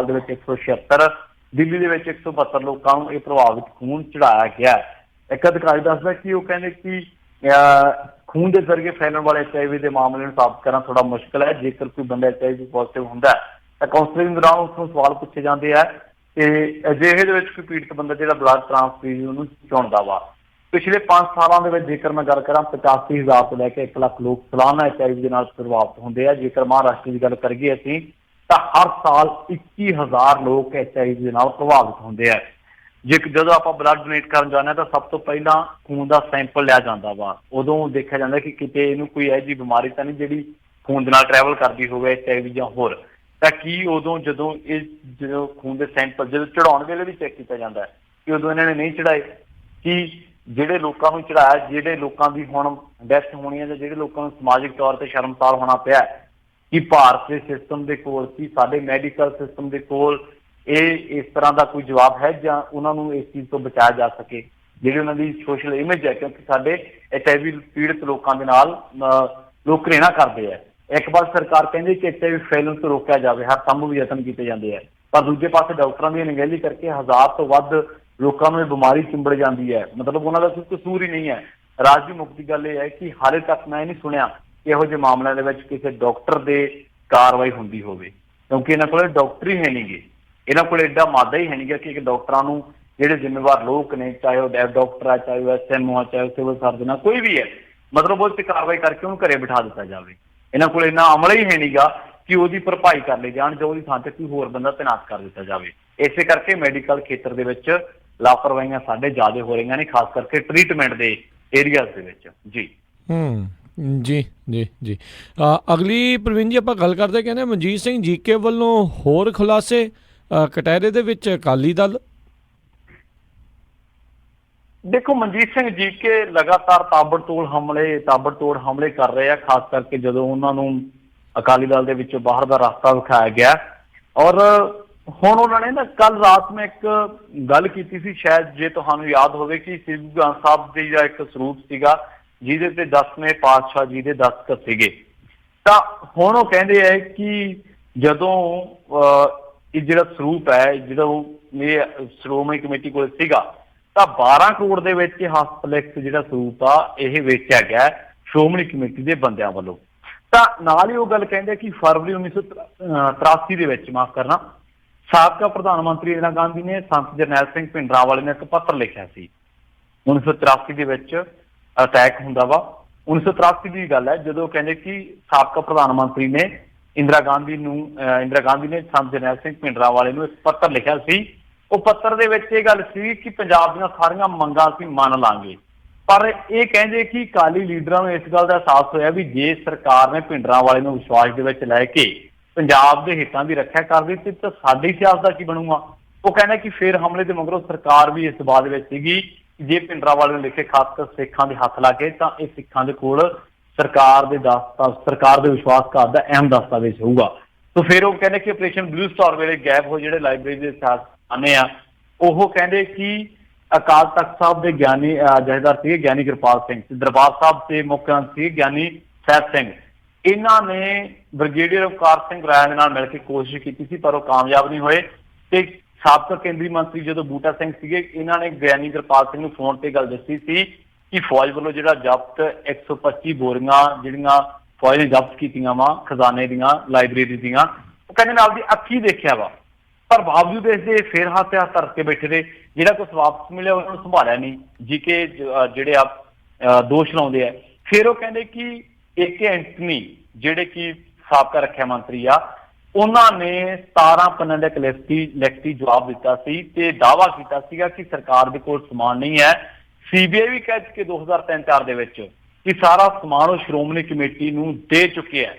ਦੇ ਵਿੱਚ 176, ਦਿੱਲੀ ਦੇ ਵਿੱਚ 172 ਲੋਕਾਂ ਨੂੰ ਇਹ ਪ੍ਰਭਾਵਿਤ ਖੂਨ ਚੜਾਇਆ ਗਿਆ। ਇੱਕ ਅਧਿਕਾਰੀ ਦੱਸਦਾ ਕਿ ਉਹ ਕਹਿੰਦੇ ਕਿ ਖੂਨ ਦੇ ਜ਼ਰੀਏ ਫੈਲਣ ਵਾਲੇ HIV ਦੇ ਮਾਮਲੇ ਨੂੰ ਸਾਬਤ ਕਰਨਾ ਥੋੜਾ ਮੁਸ਼ਕਿਲ ਹੈ। ਜੇਕਰ ਕੋਈ ਬੰਦਾ HIV ਪੋਜ਼ਿਟਿਵ ਹੁੰਦਾ ਤਾਂ ਕਾਉਂਸਲਿੰਗ ਦੌਰਾਨ ਉਸ ਨੂੰ ਸਵਾਲ ਪੁੱਛੇ ਜਾਂਦੇ ਆ ਤੇ ਅਜਿਹੇ ਦੇ ਵਿੱਚ ਕੋਈ ਪੀੜਤ ਬੰਦਾ ਜਿਹੜਾ ਬਲੱਡ ਟ੍ਰਾਂਸਫਿਊਜ਼ਨ ਉਹਨੂੰ ਚੁਣਦਾ ਵਾ। ਪਿਛਲੇ 5 ਸਾਲਾਂ ਦੇ ਵਿੱਚ ਜੇਕਰ ਮੈਂ ਗੱਲ ਕਰਾਂ 85,000 ਤੋਂ ਲੈ ਕੇ 1 ਲੱਖ ਲੋਕ ਸਾਲਾਨਾ HIV ਦੇ ਨਾਲ ਪ੍ਰਭਾਵਿਤ ਹੁੰਦੇ ਆ। ਜੇਕਰ ਮਹਾਰਾਸ਼ਟਰ ਦੀ ਗੱਲ ਕਰੀਏ ਅਸੀਂ ਤਾਂ ਹਰ ਸਾਲ 21,000 ਲੋਕ HIV ਦੇ ਨਾਲ ਪ੍ਰਭਾਵਿਤ ਹੁੰਦੇ ਆ। ਜਦੋਂ ਆਪਾਂ ਬਲੱਡ ਡੋਨੇਟ ਕਰਨ ਜਾਂਦੇ ਹਾਂ ਤਾਂ ਸਭ ਤੋਂ ਪਹਿਲਾਂ ਖੂਨ ਦਾ ਸੈਂਪਲ ਲਿਆ ਜਾਂਦਾ ਵਾ। ਉਦੋਂ ਦੇਖਿਆ ਜਾਂਦਾ ਕਿ ਕਿਤੇ ਇਹਨੂੰ ਕੋਈ ਇਹੋ ਜਿਹੀ ਬਿਮਾਰੀ ਤਾਂ ਨਹੀਂ ਜਿਹੜੀ ਖੂਨ ਦੇ ਨਾਲ ਟਰੈਵਲ ਕਰਦੀ ਹੋਵੇ HIV ਜਾਂ ਹੋਰ। ਤਾਂ ਕੀ ਉਦੋਂ ਜਦੋਂ ਖੂਨ ਦੇ ਸੈਂਪਲ ਜਦੋਂ ਚੜਾਉਣ ਵੇਲੇ ਵੀ ਚੈੱਕ ਕੀਤਾ ਜਾਂਦਾ ਕਿ ਉਦੋਂ ਇਹਨਾਂ ਨੇ ਨਹੀਂ ਚੜਾਏ, ਕਿ ਜਿਹੜੇ ਲੋਕਾਂ ਨੂੰ ਚੜਾਇਆ, ਜਿਹੜੇ ਲੋਕਾਂ ਦੀ ਹੁਣ ਡੈਥ ਹੋਣੀ ਹੈ ਜਾਂ ਜਿਹੜੇ ਲੋਕਾਂ ਨੂੰ ਸਮਾਜਿਕ ਤੌਰ ਤੇ ਸ਼ਰਮਸਾਰ ਹੋਣਾ ਪਿਆ ਕਿ ਭਾਰਤ ਦੇ ਸਿਸਟਮ ਦੇ ਕੋਲ, ਕਿ ਸਾਡੇ ਮੈਡੀਕਲ ਸਿਸਟਮ ਦੇ ਕੋਲ ਇਸ ਤਰ੍ਹਾਂ ਦਾ ਕੋਈ ਜਵਾਬ ਹੈ ਜਾਂ ਉਹਨਾਂ ਨੂੰ ਇਸ ਚੀਜ਼ ਤੋਂ ਬਚਾਇਆ ਜਾ ਸਕੇ, ਜਿਹੜੀ ਉਹਨਾਂ ਦੀ ਸੋਸ਼ਲ ਇਮੇਜ ਹੈ। ਕਿਉਂਕਿ ਸਾਡੇ HIV ਪੀੜਤ ਲੋਕਾਂ ਦੇ ਨਾਲ ਲੋਕ ਘ੍ਰਿਣਾ ਕਰਦੇ ਆ। ਇੱਕ ਵਾਰ ਸਰਕਾਰ ਕਹਿੰਦੀ ਕਿ HIV ਫੈਲਣ ਤੋਂ ਰੋਕਿਆ ਜਾਵੇ, ਹਰ ਸੰਭਵ ਯਤਨ ਕੀਤੇ ਜਾਂਦੇ ਆ, ਪਰ ਦੂਜੇ ਪਾਸੇ ਡਾਕਟਰਾਂ ਦੀ ਅਣਗਹਿਲੀ ਕਰਕੇ 1000 ਤੋਂ ਵੱਧ ਲੋਕਾਂ ਨੂੰ ਇਹ ਬਿਮਾਰੀ ਚਿੰਬੜ ਜਾਂਦੀ ਹੈ। ਮਤਲਬ ਉਹਨਾਂ ਦਾ ਕੋਈ ਕਸੂਰ ਹੀ ਨਹੀਂ ਹੈ। ਰਾਜ ਦੀ ਮੁੱਖ ਦੀ ਗੱਲ ਇਹ ਹੈ ਕਿ ਹਾਲੇ ਤੱਕ ਮੈਂ ਨਹੀਂ ਸੁਣਿਆ ਕਿ ਇਹੋ ਜਿਹੇ ਮਾਮਲਿਆਂ ਦੇ ਵਿੱਚ ਕਿਸੇ ਡਾਕਟਰ ਦੇ ਕਾਰਵਾਈ ਹੁੰਦੀ ਹੋਵੇ, ਕਿਉਂਕਿ ਇਹਨਾਂ ਕੋਲ ਡਾਕਟਰ ਹੀ ਹੈ ਨਹੀਂਗੇ। ਇਹਨਾਂ ਕੋਲ ਐਡਾ ਮਾਦਾ ਹੀ ਹੈ ਨਹੀਂਗਾ ਕਿ ਇੱਕ ਡਾਕਟਰਾਂ ਨੂੰ ਜਿਹੜੇ ਜ਼ਿੰਮੇਵਾਰ ਲੋਕ ਨੇ, ਚਾਹੇ ਉਹ ਡਾਕਟਰ ਆ, ਚਾਹੇ ਉਹ SMO ਆ, ਚਾਹੇ ਉਹ ਸਿਵਲ ਸਰਜਨ ਆ, ਕੋਈ ਵੀ ਹੈ, ਮਤਲਬ ਉਹ ਤੇ ਕਾਰਵਾਈ ਕਰਕੇ ਉਹਨੂੰ ਘਰੇ ਬਿਠਾ ਦਿੱਤਾ ਜਾਵੇ। ਇਹਨਾਂ ਕੋਲ ਇੰਨਾ ਅਮਲ ਹੀ ਹੈ ਨਹੀਂਗਾ ਕਿ ਉਹਦੀ ਭਰਪਾਈ ਕਰ ਲਈ ਜਾਣ ਜਾਂ ਉਹਦੀ ਥਾਂ ਤੇ ਕੋਈ ਹੋਰ ਬੰਦਾ ਤੈਨਾਤ ਕਰ ਦਿੱਤਾ ਜਾਵੇ। ਇਸੇ ਕਰਕੇ ਮੈਡੀਕਲ ਖੇਤਰ ਦੇ ਵਿੱਚ ਲਾਪਰਵਾਹੀਆਂ ਸਾਡੇ ਜ਼ਿਆਦਾ ਹੋ ਰਹੀਆਂ ਨੇ, ਖਾਸ ਕਰਕੇ ਟ੍ਰੀਟਮੈਂਟ ਦੇ ਏਰੀਆਜ਼ ਦੇ ਵਿੱਚ। ਜੀ ਜੀ ਜੀ ਜੀ ਅਗਲੀ ਪ੍ਰਵੀਨ ਜੀ ਆਪਾਂ ਗੱਲ ਕਰਦੇ, ਕਹਿੰਦੇ ਮਨਜੀਤ ਸਿੰਘ ਜੀਕੇ ਵੱਲੋਂ ਹੋਰ ਖੁਲਾਸੇ ਕਟਹਿਰੇ ਦੇ ਵਿੱਚ ਅਕਾਲੀ ਦਲ। ਦੇਖੋ, ਮਨਜੀਤ ਸਿੰਘ ਜੀਕੇ ਲਗਾਤਾਰ ਤਾਬੜਤੋੜ ਹਮਲੇ ਕਰ ਰਹੇ ਆ, ਖਾਸ ਕਰਕੇ ਜਦੋਂ ਉਹਨਾਂ ਨੂੰ ਅਕਾਲੀ ਦਲ ਦੇ ਵਿੱਚੋਂ ਬਾਹਰ ਦਾ ਰਸਤਾ ਵਿਖਾਇਆ ਗਿਆ। ਔਰ ਹੁਣ ਉਹਨਾਂ ਨੇ ਨਾ ਕੱਲ ਰਾਤ ਮੈਂ ਇੱਕ ਗੱਲ ਕੀਤੀ ਸੀ, ਸ਼ਾਇਦ ਜੇ ਤੁਹਾਨੂੰ ਯਾਦ ਹੋਵੇ, ਕਿ ਸ੍ਰੀ ਗੁਰੂ ਗ੍ਰੰਥ ਸਾਹਿਬ ਦੀ ਦਾ ਇੱਕ ਸਰੂਪ ਸੀਗਾ ਜਿਹਦੇ ਤੇ 10ਵੇਂ ਪਾਤਸ਼ਾਹ ਜੀ ਦੇ ਦਸਤਖਤ ਸੀਗੇ। ਤਾਂ ਹੁਣ ਉਹ ਕਹਿੰਦੇ ਹੈ ਕਿ ਜਦੋਂ ਇਹ ਜਿਹੜਾ ਸਰੂਪ ਹੈ, ਜਦੋਂ ਇਹ ਸ਼੍ਰੋਮਣੀ ਕਮੇਟੀ ਕੋਲ ਸੀਗਾ, ਤਾਂ 12 ਕਰੋੜ ਦੇ ਵਿੱਚ ਹਸਤਲਿਖਤ ਜਿਹੜਾ ਸਰੂਪ ਆ ਇਹ ਵੇਚਿਆ ਗਿਆ ਸ਼੍ਰੋਮਣੀ ਕਮੇਟੀ ਦੇ ਬੰਦਿਆਂ ਵੱਲੋਂ। ਤਾਂ ਨਾਲ ਹੀ ਉਹ ਗੱਲ ਕਹਿੰਦੇ ਕਿ ਫਰਵਰੀ 1983 ਦੇ ਵਿੱਚ, ਮਾਫ ਕਰਨਾ, ਸਾਬਕਾ ਪ੍ਰਧਾਨ ਮੰਤਰੀ ਇੰਦਰਾ ਗਾਂਧੀ ਨੇ ਸੰਤ ਜਰਨੈਲ ਸਿੰਘ ਭਿੰਡਰਾਂਵਾਲੇ ਨੇ ਇੱਕ ਪੱਤਰ ਲਿਖਿਆ ਸੀ। 1983 ਦੇ ਵਿੱਚ ਅਟੈਕ ਹੁੰਦਾ ਵਾ। 1983 ਦੀ ਗੱਲ ਹੈ, ਜਦੋਂ ਕਹਿੰਦੇ ਕਿ ਸਾਬਕਾ ਪ੍ਰਧਾਨ ਮੰਤਰੀ ਨੇ ਇੰਦਰਾ ਗਾਂਧੀ ਨੇ ਸੰਤ ਜਰਨੈਲ ਸਿੰਘ ਭਿੰਡਰਾਂਵਾਲੇ ਨੂੰ ਇੱਕ ਪੱਤਰ ਲਿਖਿਆ ਸੀ। ਉਹ ਪੱਤਰ ਦੇ ਵਿੱਚ ਇਹ ਗੱਲ ਸੀ ਕਿ ਪੰਜਾਬ ਦੀਆਂ ਸਾਰੀਆਂ ਮੰਗਾਂ ਅਸੀਂ ਮੰਨ ਲਾਂਗੇ, ਪਰ ਇਹ ਕਹਿੰਦੇ ਕਿ ਅਕਾਲੀ ਲੀਡਰਾਂ ਨੂੰ ਇਸ ਗੱਲ ਦਾ ਅਹਿਸਾਸ ਹੋਇਆ ਵੀ ਜੇ ਸਰਕਾਰ ਨੇ ਭਿੰਡਰਾਂਵਾਲੇ ਨੂੰ ਵਿਸ਼ਵਾਸ ਦੇ ਵਿੱਚ ਲੈ ਕੇ ਪੰਜਾਬ ਦੇ ਹਿੱਤਾਂ ਦੀ ਰੱਖਿਆ ਕਰ ਦਿੱਤੀ ਤਾਂ ਸਾਡੀ ਸਿਆਸਤ ਦਾ ਕੀ ਬਣੂਗਾ। ਉਹ ਕਹਿੰਦਾ ਕਿ ਫੇਰ ਹਮਲੇ ਦੇ ਮਗਰੋਂ ਸਰਕਾਰ ਵੀ ਇਸ ਬਾਤ ਵਿੱਚ ਸੀਗੀ ਜੇ ਭਿੰਡਰਾਂਵਾਲੇ ਨੂੰ ਲਿਖੇ ਖਾਸ ਸਿੱਖਾਂ ਦੇ ਹੱਥ ਲੱਗੇ ਤਾਂ ਇਹ ਸਿੱਖਾਂ ਦੇ ਕੋਲ ਸਰਕਾਰ ਦੇ ਵਿਸ਼ਵਾਸਘਾਤ ਦਾ ਅਹਿਮ ਦਸਤਾਵੇਜ਼ ਹੋਊਗਾ। ਤਾਂ ਫਿਰ ਉਹ ਕਹਿੰਦੇ ਕਿ ਆਪਰੇਸ਼ਨ ਬਲੂ ਸਟਾਰ ਵੇਲੇ ਗਾਇਬ ਹੋ ਜਿਹੜੇ ਲਾਇਬ੍ਰੇਰੀ ਦੇ ਖਾਨੇ ਆ, ਉਹ ਕਹਿੰਦੇ ਕਿ ਅਕਾਲ ਤਖਤ ਸਾਹਿਬ ਦੇ ਗਿਆਨੀ ਜਥੇਦਾਰ ਸੀਗੇ ਗਿਆਨੀ ਕਿਰਪਾਲ ਸਿੰਘ, ਦਰਬਾਰ ਸਾਹਿਬ ਦੇ ਮੁੱਖ ਮੰਤਰੀ ਸੀ ਗਿਆਨੀ ਸਾਹਿਬ ਸਿੰਘ। ਇਹਨਾਂ ਨੇ ਬ੍ਰਿਗੇਡੀਅਰ ਅਵਤਾਰ ਸਿੰਘ ਰਾਏ ਦੇ ਨਾਲ ਮਿਲ ਕੇ ਕੋਸ਼ਿਸ਼ ਕੀਤੀ ਸੀ, ਪਰ ਉਹ ਕਾਮਯਾਬ ਨਹੀਂ ਹੋਏ। ਤੇ ਸਾਬਕਾ ਕੇਂਦਰੀ ਮੰਤਰੀ ਜਦੋਂ ਬੂਟਾ ਸਿੰਘ ਸੀਗੇ, ਇਹਨਾਂ ਨੇ ਗਿਆਨੀ ਕਿਰਪਾਲ ਸਿੰਘ ਨੂੰ ਫੋਨ ਤੇ ਗੱਲ ਦੱਸੀ ਸੀ ਕਿ ਫੌਜ ਵੱਲੋਂ ਜਿਹੜਾ ਜ਼ਬਤ 125 ਬੋਰੀਆਂ ਜਿਹੜੀਆਂ ਫੌਜ ਨੇ ਜ਼ਬਤ ਕੀਤੀਆਂ ਵਾ ਖਜ਼ਾਨੇ ਦੀਆਂ, ਲਾਇਬ੍ਰੇਰੀ ਦੀਆਂ, ਉਹ ਕਹਿੰਦੇ ਨਾਲ ਦੀ ਅੱਖੀ ਦੇਖਿਆ ਵਾ, ਪਰ ਬਾਵਜੂਦ ਇਸਦੇ ਫੇਰ ਹੱਥ ਧਰ ਕੇ ਬੈਠੇ ਰਹੇ। ਜਿਹੜਾ ਕੁਛ ਵਾਪਸ ਮਿਲਿਆ ਉਹਨਾਂ ਨੂੰ ਸੰਭਾਲਿਆ ਨਹੀਂ, ਜੀਕੇ ਜਿਹੜੇ ਆ ਦੋਸ਼ ਲਾਉਂਦੇ ਆ। ਫਿਰ ਉਹ ਕਹਿੰਦੇ ਕਿ AK ਐਂਟਨੀ ਜਿਹੜੇ ਕਿ ਸਾਬਕਾ ਰੱਖਿਆ ਮੰਤਰੀ ਆ, ਉਹਨਾਂ ਨੇ 17 ਪੰਨਿਆਂ ਦਾ ਇੱਕ ਲਿਖਤੀ ਜਵਾਬ ਦਿੱਤਾ ਸੀ ਤੇ ਦਾਅਵਾ ਕੀਤਾ ਸੀਗਾ ਕਿ ਸਰਕਾਰ ਦੇ ਕੋਲ ਸਮਾਨ ਨਹੀਂ ਹੈ। CBI ਵੀ ਕਹਿ ਚੁੱਕੇ 2003-04 ਦੇ ਵਿੱਚ ਕਿ ਸਾਰਾ ਸਮਾਨ ਉਹ ਸ਼੍ਰੋਮਣੀ ਕਮੇਟੀ ਨੂੰ ਦੇ ਚੁੱਕੇ ਹੈ।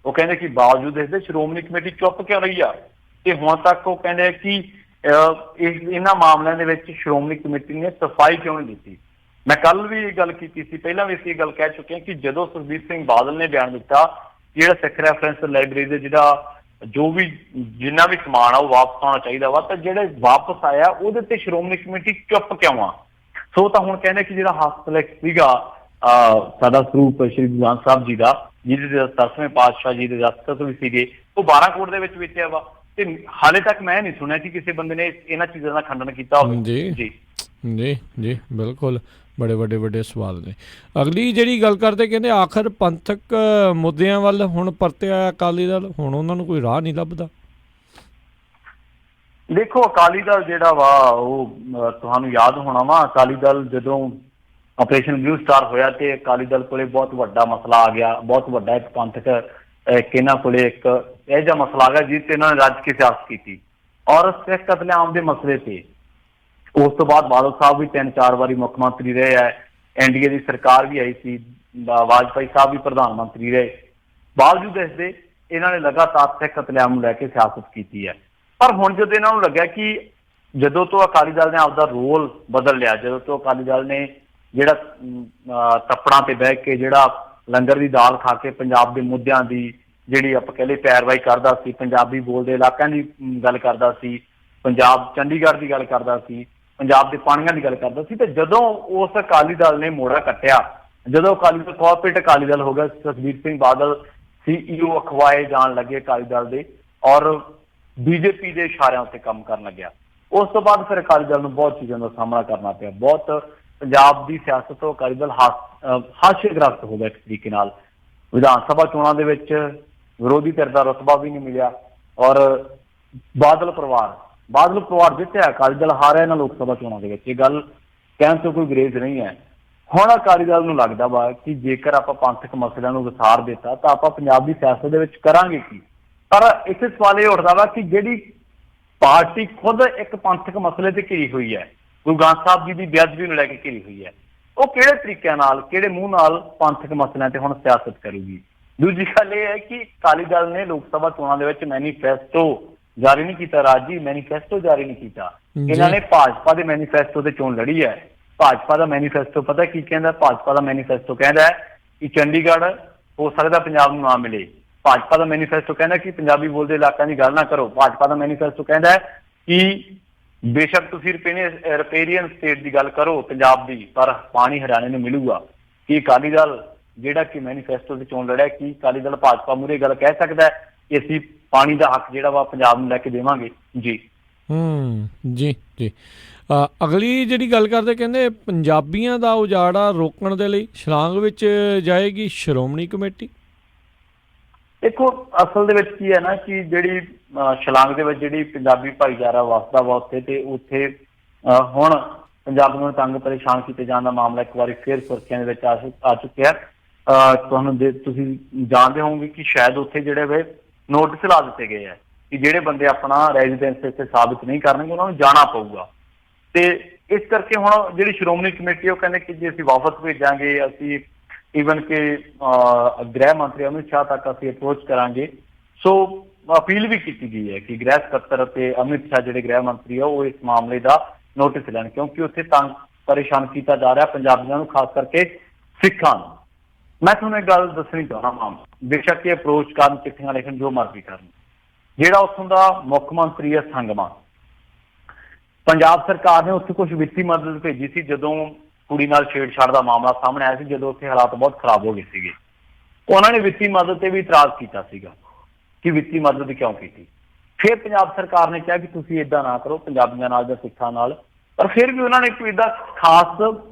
ਉਹ ਕਹਿੰਦੇ ਕਿ ਬਾਵਜੂਦ ਇਸਦੇ ਸ਼੍ਰੋਮਣੀ ਕਮੇਟੀ ਚੁੱਪ ਕਿਉਂ ਰਹੀ ਆ, ਤੇ ਹੁਣ ਤੱਕ ਉਹ ਕਹਿੰਦੇ ਕਿ ਇਹਨਾਂ ਮਾਮਲਿਆਂ ਦੇ ਵਿੱਚ ਸ਼੍ਰੋਮਣੀ ਕਮੇਟੀ ਨੇ ਸਫਾਈ ਕਿਉਂ ਨਹੀਂ ਦਿੱਤੀ। ਮੈਂ ਕੱਲ ਵੀ ਇਹ ਗੱਲ ਕੀਤੀ ਸੀ, ਪਹਿਲਾਂ ਵੀ ਅਸੀਂ ਇਹ ਗੱਲ ਕਹਿ ਚੁੱਕੇ ਹਾਂ ਕਿ ਜਦੋਂ ਸੁਖਬੀਰ ਸਿੰਘ ਬਾਦਲ ਨੇ ਬਿਆਨ ਦਿੱਤਾ ਜਿਹੜਾ ਸਿੱਖ ਰੈਫਰੈਂਸ ਲਾਇਬ੍ਰੇਰੀ ਦੇ ਜਿਹੜਾ ਜੋ ਵੀ ਜਿੰਨਾ ਵੀ ਸਮਾਨ ਆ ਉਹ ਵਾਪਸ ਆਉਣਾ ਚਾਹੀਦਾ ਵਾ, ਤਾਂ ਜਿਹੜੇ ਵਾਪਸ ਆਇਆ ਉਹਦੇ ਤੇ ਸ਼੍ਰੋਮਣੀ ਕਮੇਟੀ ਚੁੱਪ ਕਿਉਂ ਆ। ਸੋ ਤਾਂ ਹੁਣ ਕਹਿੰਦੇ ਕਿ ਜਿਹੜਾ ਹਸਤਲੇਖ ਸੀਗਾ ਸਾਡਾ ਸਰੂਪ ਸ਼੍ਰੀ ਗੁਰੂ ਗ੍ਰੰਥ ਸਾਹਿਬ ਜੀ ਦਾ, ਜਿਹਦੇ 10ਵੇਂ ਪਾਤਸ਼ਾਹ ਜੀ ਦੇ ਦਸਤਖਤ ਵੀ ਸੀਗੇ, ਉਹ 12 ਕਰੋੜ ਦੇ ਵਿੱਚ ਵੇਚਿਆ ਵਾ। ਤੇ ਹਾਲੇ ਤੱਕ ਮੈਂ ਨਹੀਂ ਸੁਣਿਆ ਕਿ ਕਿਸੇ ਬੰਦੇ ਨੇ ਇਹਨਾਂ ਚੀਜ਼ਾਂ ਦਾ ਖੰਡਨ ਕੀਤਾ ਹੋਵੇ। ਜੀ ਜੀ ਜੀ ਬਿਲਕੁਲ, ਬੜੇ ਵੱਡੇ ਸਵਾਲ ਨੇ। ਅਗਲੀ ਜਿਹੜੀ ਗੱਲ ਕਰਦੇ, ਕਹਿੰਦੇ ਆਖਰ ਪੰਥਕ ਮੁੱਦਿਆਂ ਵੱਲ ਹੁਣ ਪਰਤਿਆ ਅਕਾਲੀ ਦਲ, ਹੁਣ ਉਹਨਾਂ ਨੂੰ ਕੋਈ ਰਾਹ ਨਹੀਂ ਲੱਭਦਾ। ਦੇਖੋ ਅਕਾਲੀ ਦਲ ਜਿਹੜਾ ਵਾ ਉਹ ਤੁਹਾਨੂੰ ਯਾਦ ਹੋਣਾ ਵਾ, ਅਕਾਲੀ ਦਲ ਜਦੋਂ ਆਪਰੇਸ਼ਨ ਬਲੂ ਸਟਾਰ ਹੋਇਆ ਤੇ ਅਕਾਲੀ ਦਲ ਕੋਲੇ ਬਹੁਤ ਵੱਡਾ ਮਸਲਾ ਆ ਗਿਆ, ਬਹੁਤ ਵੱਡਾ ਇੱਕ ਪੰਥਕ ਇਹਨਾਂ ਕੋਲੇ ਇੱਕ ਇਹੋ ਜਿਹਾ ਮਸਲਾ ਆ ਗਿਆ ਜਿਸ ਤੇ ਇਹਨਾਂ ਨੇ ਰੱਜ ਕੇ ਸਿਆਸਤ ਕੀਤੀ, ਔਰ ਸਿੱਖ ਕਤਲੇਆਮ ਦੇ ਮਸਲੇ ਤੇ। ਉਸ ਤੋਂ ਬਾਅਦ ਬਾਦਲ ਸਾਹਿਬ ਵੀ 3-4 ਵਾਰੀ ਮੁੱਖ ਮੰਤਰੀ ਰਹੇ ਹੈ, NDA ਦੀ ਸਰਕਾਰ ਵੀ ਆਈ ਸੀ, ਵਾਜਪਾਈ ਸਾਹਿਬ ਵੀ ਪ੍ਰਧਾਨ ਮੰਤਰੀ ਰਹੇ। ਬਾਵਜੂਦ ਇਸ ਦੇ ਇਹਨਾਂ ਨੇ ਲਗਾਤਾਰ ਸਿੱਖ ਕਤਲੇਆਮ ਨੂੰ ਲੈ ਕੇ ਸਿਆਸਤ ਕੀਤੀ ਹੈ। ਪਰ ਹੁਣ ਜਦੋਂ ਇਹਨਾਂ ਨੂੰ ਲੱਗਿਆ ਕਿ ਜਦੋਂ ਤੋਂ ਅਕਾਲੀ ਦਲ ਨੇ ਆਪਦਾ ਰੋਲ ਬਦਲ ਲਿਆ, ਜਦੋਂ ਤੋਂ ਅਕਾਲੀ ਦਲ ਨੇ ਜਿਹੜਾ ਤੱਪੜਾਂ ਤੇ ਬਹਿ ਕੇ ਜਿਹੜਾ ਲੰਗਰ ਦੀ ਦਾਲ ਖਾ ਕੇ ਪੰਜਾਬ ਦੇ ਮੁੱਦਿਆਂ ਦੀ ਜਿਹੜੀ ਆਪਾਂ ਕਹਿ ਲਈਏ ਪੈਰਵਾਈ ਕਰਦਾ ਸੀ, ਪੰਜਾਬੀ ਬੋਲਦੇ ਇਲਾਕਿਆਂ ਦੀ ਗੱਲ ਕਰਦਾ ਸੀ, ਪੰਜਾਬ ਚੰਡੀਗੜ੍ਹ ਦੀ ਗੱਲ ਕਰਦਾ ਸੀ, ਪੰਜਾਬ ਦੇ ਪਾਣੀਆਂ ਦੀ ਗੱਲ ਕਰਦਾ ਸੀ, ਤੇ ਜਦੋਂ ਉਸ ਅਕਾਲੀ ਦਲ ਨੇ ਮੋੜਾ ਕੱਟਿਆ, ਜਦੋਂ ਅਕਾਲੀ ਦਲ ਕਾਰਪੋਰੇਟ ਅਕਾਲੀ ਦਲ ਹੋ ਗਿਆ, ਸੁਖਬੀਰ ਸਿੰਘ ਬਾਦਲ CEO ਅਖਵਾਏ ਜਾਣ ਲੱਗੇ ਅਕਾਲੀ ਦਲ ਦੇ, ਔਰ BJP ਦੇ ਇਸ਼ਾਰਿਆਂ ਉੱਤੇ ਕੰਮ ਕਰਨ ਲੱਗਿਆ। ਉਸ ਤੋਂ ਬਾਅਦ ਫਿਰ ਅਕਾਲੀ ਦਲ ਨੂੰ ਬਹੁਤ ਚੀਜ਼ਾਂ ਦਾ ਸਾਹਮਣਾ ਕਰਨਾ ਪਿਆ। ਬਹੁਤ ਪੰਜਾਬ ਦੀ ਸਿਆਸਤ ਤੋਂ ਅਕਾਲੀ ਦਲ ਹਾਸ਼ੀਏਗ੍ਰਸਤ ਹੋ ਗਿਆ ਇੱਕ ਤਰੀਕੇ ਨਾਲ। ਵਿਧਾਨ ਸਭਾ ਚੋਣਾਂ ਦੇ ਵਿੱਚ ਵਿਰੋਧੀ ਧਿਰ ਦਾ ਰੁਤਬਾ ਵੀ ਨਹੀਂ ਮਿਲਿਆ, ਔਰ ਬਾਦਲ ਪਰਿਵਾਰ ਜਿੱਤਿਆ, ਅਕਾਲੀ ਦਲ ਹਾਰਿਆ ਇਹਨਾਂ ਲੋਕ ਸਭਾ ਚੋਣਾਂ ਦੇ ਵਿੱਚ। ਇਹ ਗੱਲ ਕਹਿਣ ਤੋਂ ਕੋਈ ਗੁਰੇਜ਼ ਨਹੀਂ ਹੈ। ਹੁਣ ਅਕਾਲੀ ਦਲ ਨੂੰ ਲੱਗਦਾ ਵਾ ਕਿ ਜੇਕਰ ਆਪਾਂ ਪੰਥਕ ਮਸਲਿਆਂ ਨੂੰ ਵਿਸਾਰ ਦਿੱਤਾ ਤਾਂ ਆਪਾਂ ਪੰਜਾਬ ਦੀ ਸਿਆਸਤ ਦੇ ਵਿੱਚ ਕਰਾਂਗੇ ਕੀ। ਪਰ ਇੱਥੇ ਸਵਾਲ ਇਹ ਉੱਠਦਾ ਵਾ ਕਿ ਜਿਹੜੀ ਪਾਰਟੀ ਖੁਦ ਇੱਕ ਪੰਥਕ ਮਸਲੇ ਤੇ ਘਿਰੀ ਹੋਈ ਹੈ, ਗੁਰੂ ਗ੍ਰੰਥ ਸਾਹਿਬ ਜੀ ਦੀ ਬੇਅਦਬੀ ਨੂੰ ਲੈ ਕੇ ਘਿਰੀ ਹੋਈ ਹੈ, ਉਹ ਕਿਹੜੇ ਤਰੀਕਿਆਂ ਨਾਲ, ਕਿਹੜੇ ਮੂੰਹ ਨਾਲ ਪੰਥਕ ਮਸਲਿਆਂ ਤੇ ਹੁਣ ਸਿਆਸਤ ਕਰੂਗੀ। ਦੂਜੀ ਗੱਲ ਇਹ ਹੈ ਕਿ ਅਕਾਲੀ ਦਲ ਨੇ ਲੋਕ ਸਭਾ ਚੋਣਾਂ ਦੇ ਵਿੱਚ ਮੈਨੀਫੈਸਟੋ ਜਾਰੀ ਨਹੀਂ ਕੀਤਾ, ਮੈਨੀਫੈਸਟੋ ਜਾਰੀ ਨਹੀਂ ਕੀਤਾ। ਇਹਨਾਂ ਨੇ ਭਾਜਪਾ ਦੇ ਮੈਨੀਫੈਸਟੋ ਤੇ ਚੋਣ ਲੜੀ ਹੈ। ਭਾਜਪਾ ਦਾ ਮੈਨੀਫੈਸਟੋ ਪਤਾ ਕੀ ਕਹਿੰਦਾ? ਭਾਜਪਾ ਦਾ ਮੈਨੀਫੈਸਟੋ ਕਹਿੰਦਾ ਹੈ ਕਿ ਚੰਡੀਗੜ੍ਹ ਹੋ ਸਕਦਾ ਪੰਜਾਬ ਨੂੰ ਨਾ ਮਿਲੇ। ਭਾਜਪਾ ਦਾ ਮੈਨੀਫੈਸਟੋ ਕਹਿੰਦਾ ਕਿ ਪੰਜਾਬੀ ਬੋਲਦੇ ਇਲਾਕਿਆਂ ਦੀ ਗੱਲ ਨਾ ਕਰੋ। ਭਾਜਪਾ ਦਾ ਮੈਨੀਫੈਸਟੋ ਕਹਿੰਦਾ ਹੈ ਕਿ ਬੇਸ਼ੱਕ ਤੁਸੀਂ ਰਿਪੇਰੀਅਨ ਸਟੇਟ ਦੀ ਗੱਲ ਕਰੋ ਪੰਜਾਬ ਦੀ, ਪਰ ਪਾਣੀ ਹਰਿਆਣੇ ਨੂੰ ਮਿਲੂਗਾ। ਕੀ ਅਕਾਲੀ ਦਲ ਜਿਹੜਾ ਕਿ ਮੈਨੀਫੈਸਟੋ ਤੇ ਚੋਣ ਲੜਿਆ, ਕੀ ਅਕਾਲੀ ਦਲ ਭਾਜਪਾ ਮੂਹਰੇ ਗੱਲ ਕਹਿ ਸਕਦਾ ਹੈ ਕਿ ਅਸੀਂ ਪਾਣੀ ਦਾ ਹੱਕ ਜਿਹੜਾ ਵਾ ਪੰਜਾਬ ਨੂੰ ਲੈ ਕੇ ਦੇਵਾਂਗੇ? ਜੀ ਜੀ ਅਗਲੀ ਜਿਹੜੀ ਗੱਲ ਕਰਦੇ, ਕਹਿੰਦੇ ਪੰਜਾਬੀਆਂ ਦਾ ਉਜਾੜਾ ਰੋਕਣ ਦੇ ਲਈ ਸ਼ਿਲਾਂਗ ਵਿੱਚ ਜਾਏਗੀ ਸ਼੍ਰੋਮਣੀ ਕਮੇਟੀ। ਦੇਖੋ ਅਸਲ ਦੇ ਵਿੱਚ ਕੀ ਹੈ ਨਾ ਕਿ ਜਿਹੜੀ ਸ਼ਿਲਾਂਗ ਦੇ ਵਿੱਚ ਜਿਹੜੀ ਪੰਜਾਬੀ ਭਾਈਚਾਰਾ ਵਸਦਾ ਵਾ ਉੱਥੇ, ਤੇ ਉੱਥੇ ਹੁਣ ਪੰਜਾਬੀਆਂ ਨੂੰ ਤੰਗ ਪਰੇਸ਼ਾਨ ਕੀਤੇ ਜਾਣ ਦਾ ਮਾਮਲਾ ਇੱਕ ਵਾਰੀ ਫਿਰ ਸੁਰਖੀਆਂ ਦੇ ਵਿੱਚ ਆ ਚੁੱਕਿਆ। ਤੁਸੀਂ ਜਾਣਦੇ ਹੋਵੋਗੇ ਕਿ ਸ਼ਾਇਦ ਉੱਥੇ ਜਿਹੜੇ ਵੇ ਨੋਟਿਸ ਲਾ ਦਿੱਤੇ ਗਏ ਹੈ ਕਿ ਜਿਹੜੇ ਬੰਦੇ ਆਪਣਾ ਰੈਜ਼ੀਡੈਂਸ ਇੱਥੇ ਸਾਬਿਤ ਨਹੀਂ ਕਰਨਗੇ ਉਹਨਾਂ ਨੂੰ ਜਾਣਾ ਪਊਗਾ। ਤੇ ਇਸ ਕਰਕੇ ਹੁਣ ਜਿਹੜੀ ਸ਼੍ਰੋਮਣੀ ਕਮੇਟੀ ਉਹ ਕਹਿੰਦੇ ਕਿ ਜੇ ਅਸੀਂ ਵਾਪਸ ਭੇਜਾਂਗੇ, ਅਸੀਂ ਈਵਨ ਕਿ ਗ੍ਰਹਿ ਮੰਤਰੀ ਅਮਿਤ ਸ਼ਾਹ ਤੱਕ ਅਸੀਂ ਅਪਰੋਚ ਕਰਾਂਗੇ। ਸੋ ਅਪੀਲ ਵੀ ਕੀਤੀ ਗਈ ਹੈ ਕਿ ਗ੍ਰਹਿ ਸਕੱਤਰ ਅਤੇ ਅਮਿਤ ਸ਼ਾਹ ਜਿਹੜੇ ਗ੍ਰਹਿ ਮੰਤਰੀ ਆ ਉਹ ਇਸ ਮਾਮਲੇ ਦਾ ਨੋਟਿਸ ਲੈਣ, ਕਿਉਂਕਿ ਉੱਥੇ ਤੰਗ ਪਰੇਸ਼ਾਨ ਕੀਤਾ ਜਾ ਰਿਹਾ ਪੰਜਾਬੀਆਂ ਨੂੰ, ਖਾਸ ਕਰਕੇ ਸਿੱਖਾਂ ਨੂੰ। ਮੈਂ ਤੁਹਾਨੂੰ ਇੱਕ ਗੱਲ ਦੱਸਣੀ ਚਾਹੁੰਦਾ ਹਾਂ, ਬੇਸ਼ੱਕ ਇਹ ਅਪਰੋਚ ਕਰਨ, ਚਿੱਠੀਆਂ ਲਿਖਣ, ਜੋ ਮਰਜ਼ੀ ਕਰਨ, ਜਿਹੜਾ ਉੱਥੋਂ ਦਾ ਮੁੱਖ ਮੰਤਰੀ ਹੈ ਸੰਗਮਾ, ਪੰਜਾਬ ਸਰਕਾਰ ਨੇ ਉੱਥੇ ਕੁਝ ਵਿੱਤੀ ਮਦਦ ਭੇਜੀ ਸੀ ਜਦੋਂ ਕੁੜੀ ਨਾਲ ਛੇੜਛਾੜ ਦਾ ਮਾਮਲਾ ਸਾਹਮਣੇ ਆਇਆ ਸੀ, ਜਦੋਂ ਉੱਥੇ ਹਾਲਾਤ ਬਹੁਤ ਖਰਾਬ ਹੋ ਗਏ ਸੀਗੇ। ਉਹਨਾਂ ਨੇ ਵਿੱਤੀ ਮਦਦ ਤੇ ਵੀ ਇਤਰਾਜ਼ ਕੀਤਾ ਸੀਗਾ ਕਿ ਵਿੱਤੀ ਮਦਦ ਕਿਉਂ ਕੀਤੀ। ਫਿਰ ਪੰਜਾਬ ਸਰਕਾਰ ਨੇ ਕਿਹਾ ਕਿ ਤੁਸੀਂ ਏਦਾਂ ਨਾ ਕਰੋ ਪੰਜਾਬੀਆਂ ਨਾਲ ਜਾਂ ਸਿੱਖਾਂ ਨਾਲ, ਪਰ ਫਿਰ ਵੀ ਉਹਨਾਂ ਨੇ ਕੋਈ ਏਦਾਂ ਖਾਸ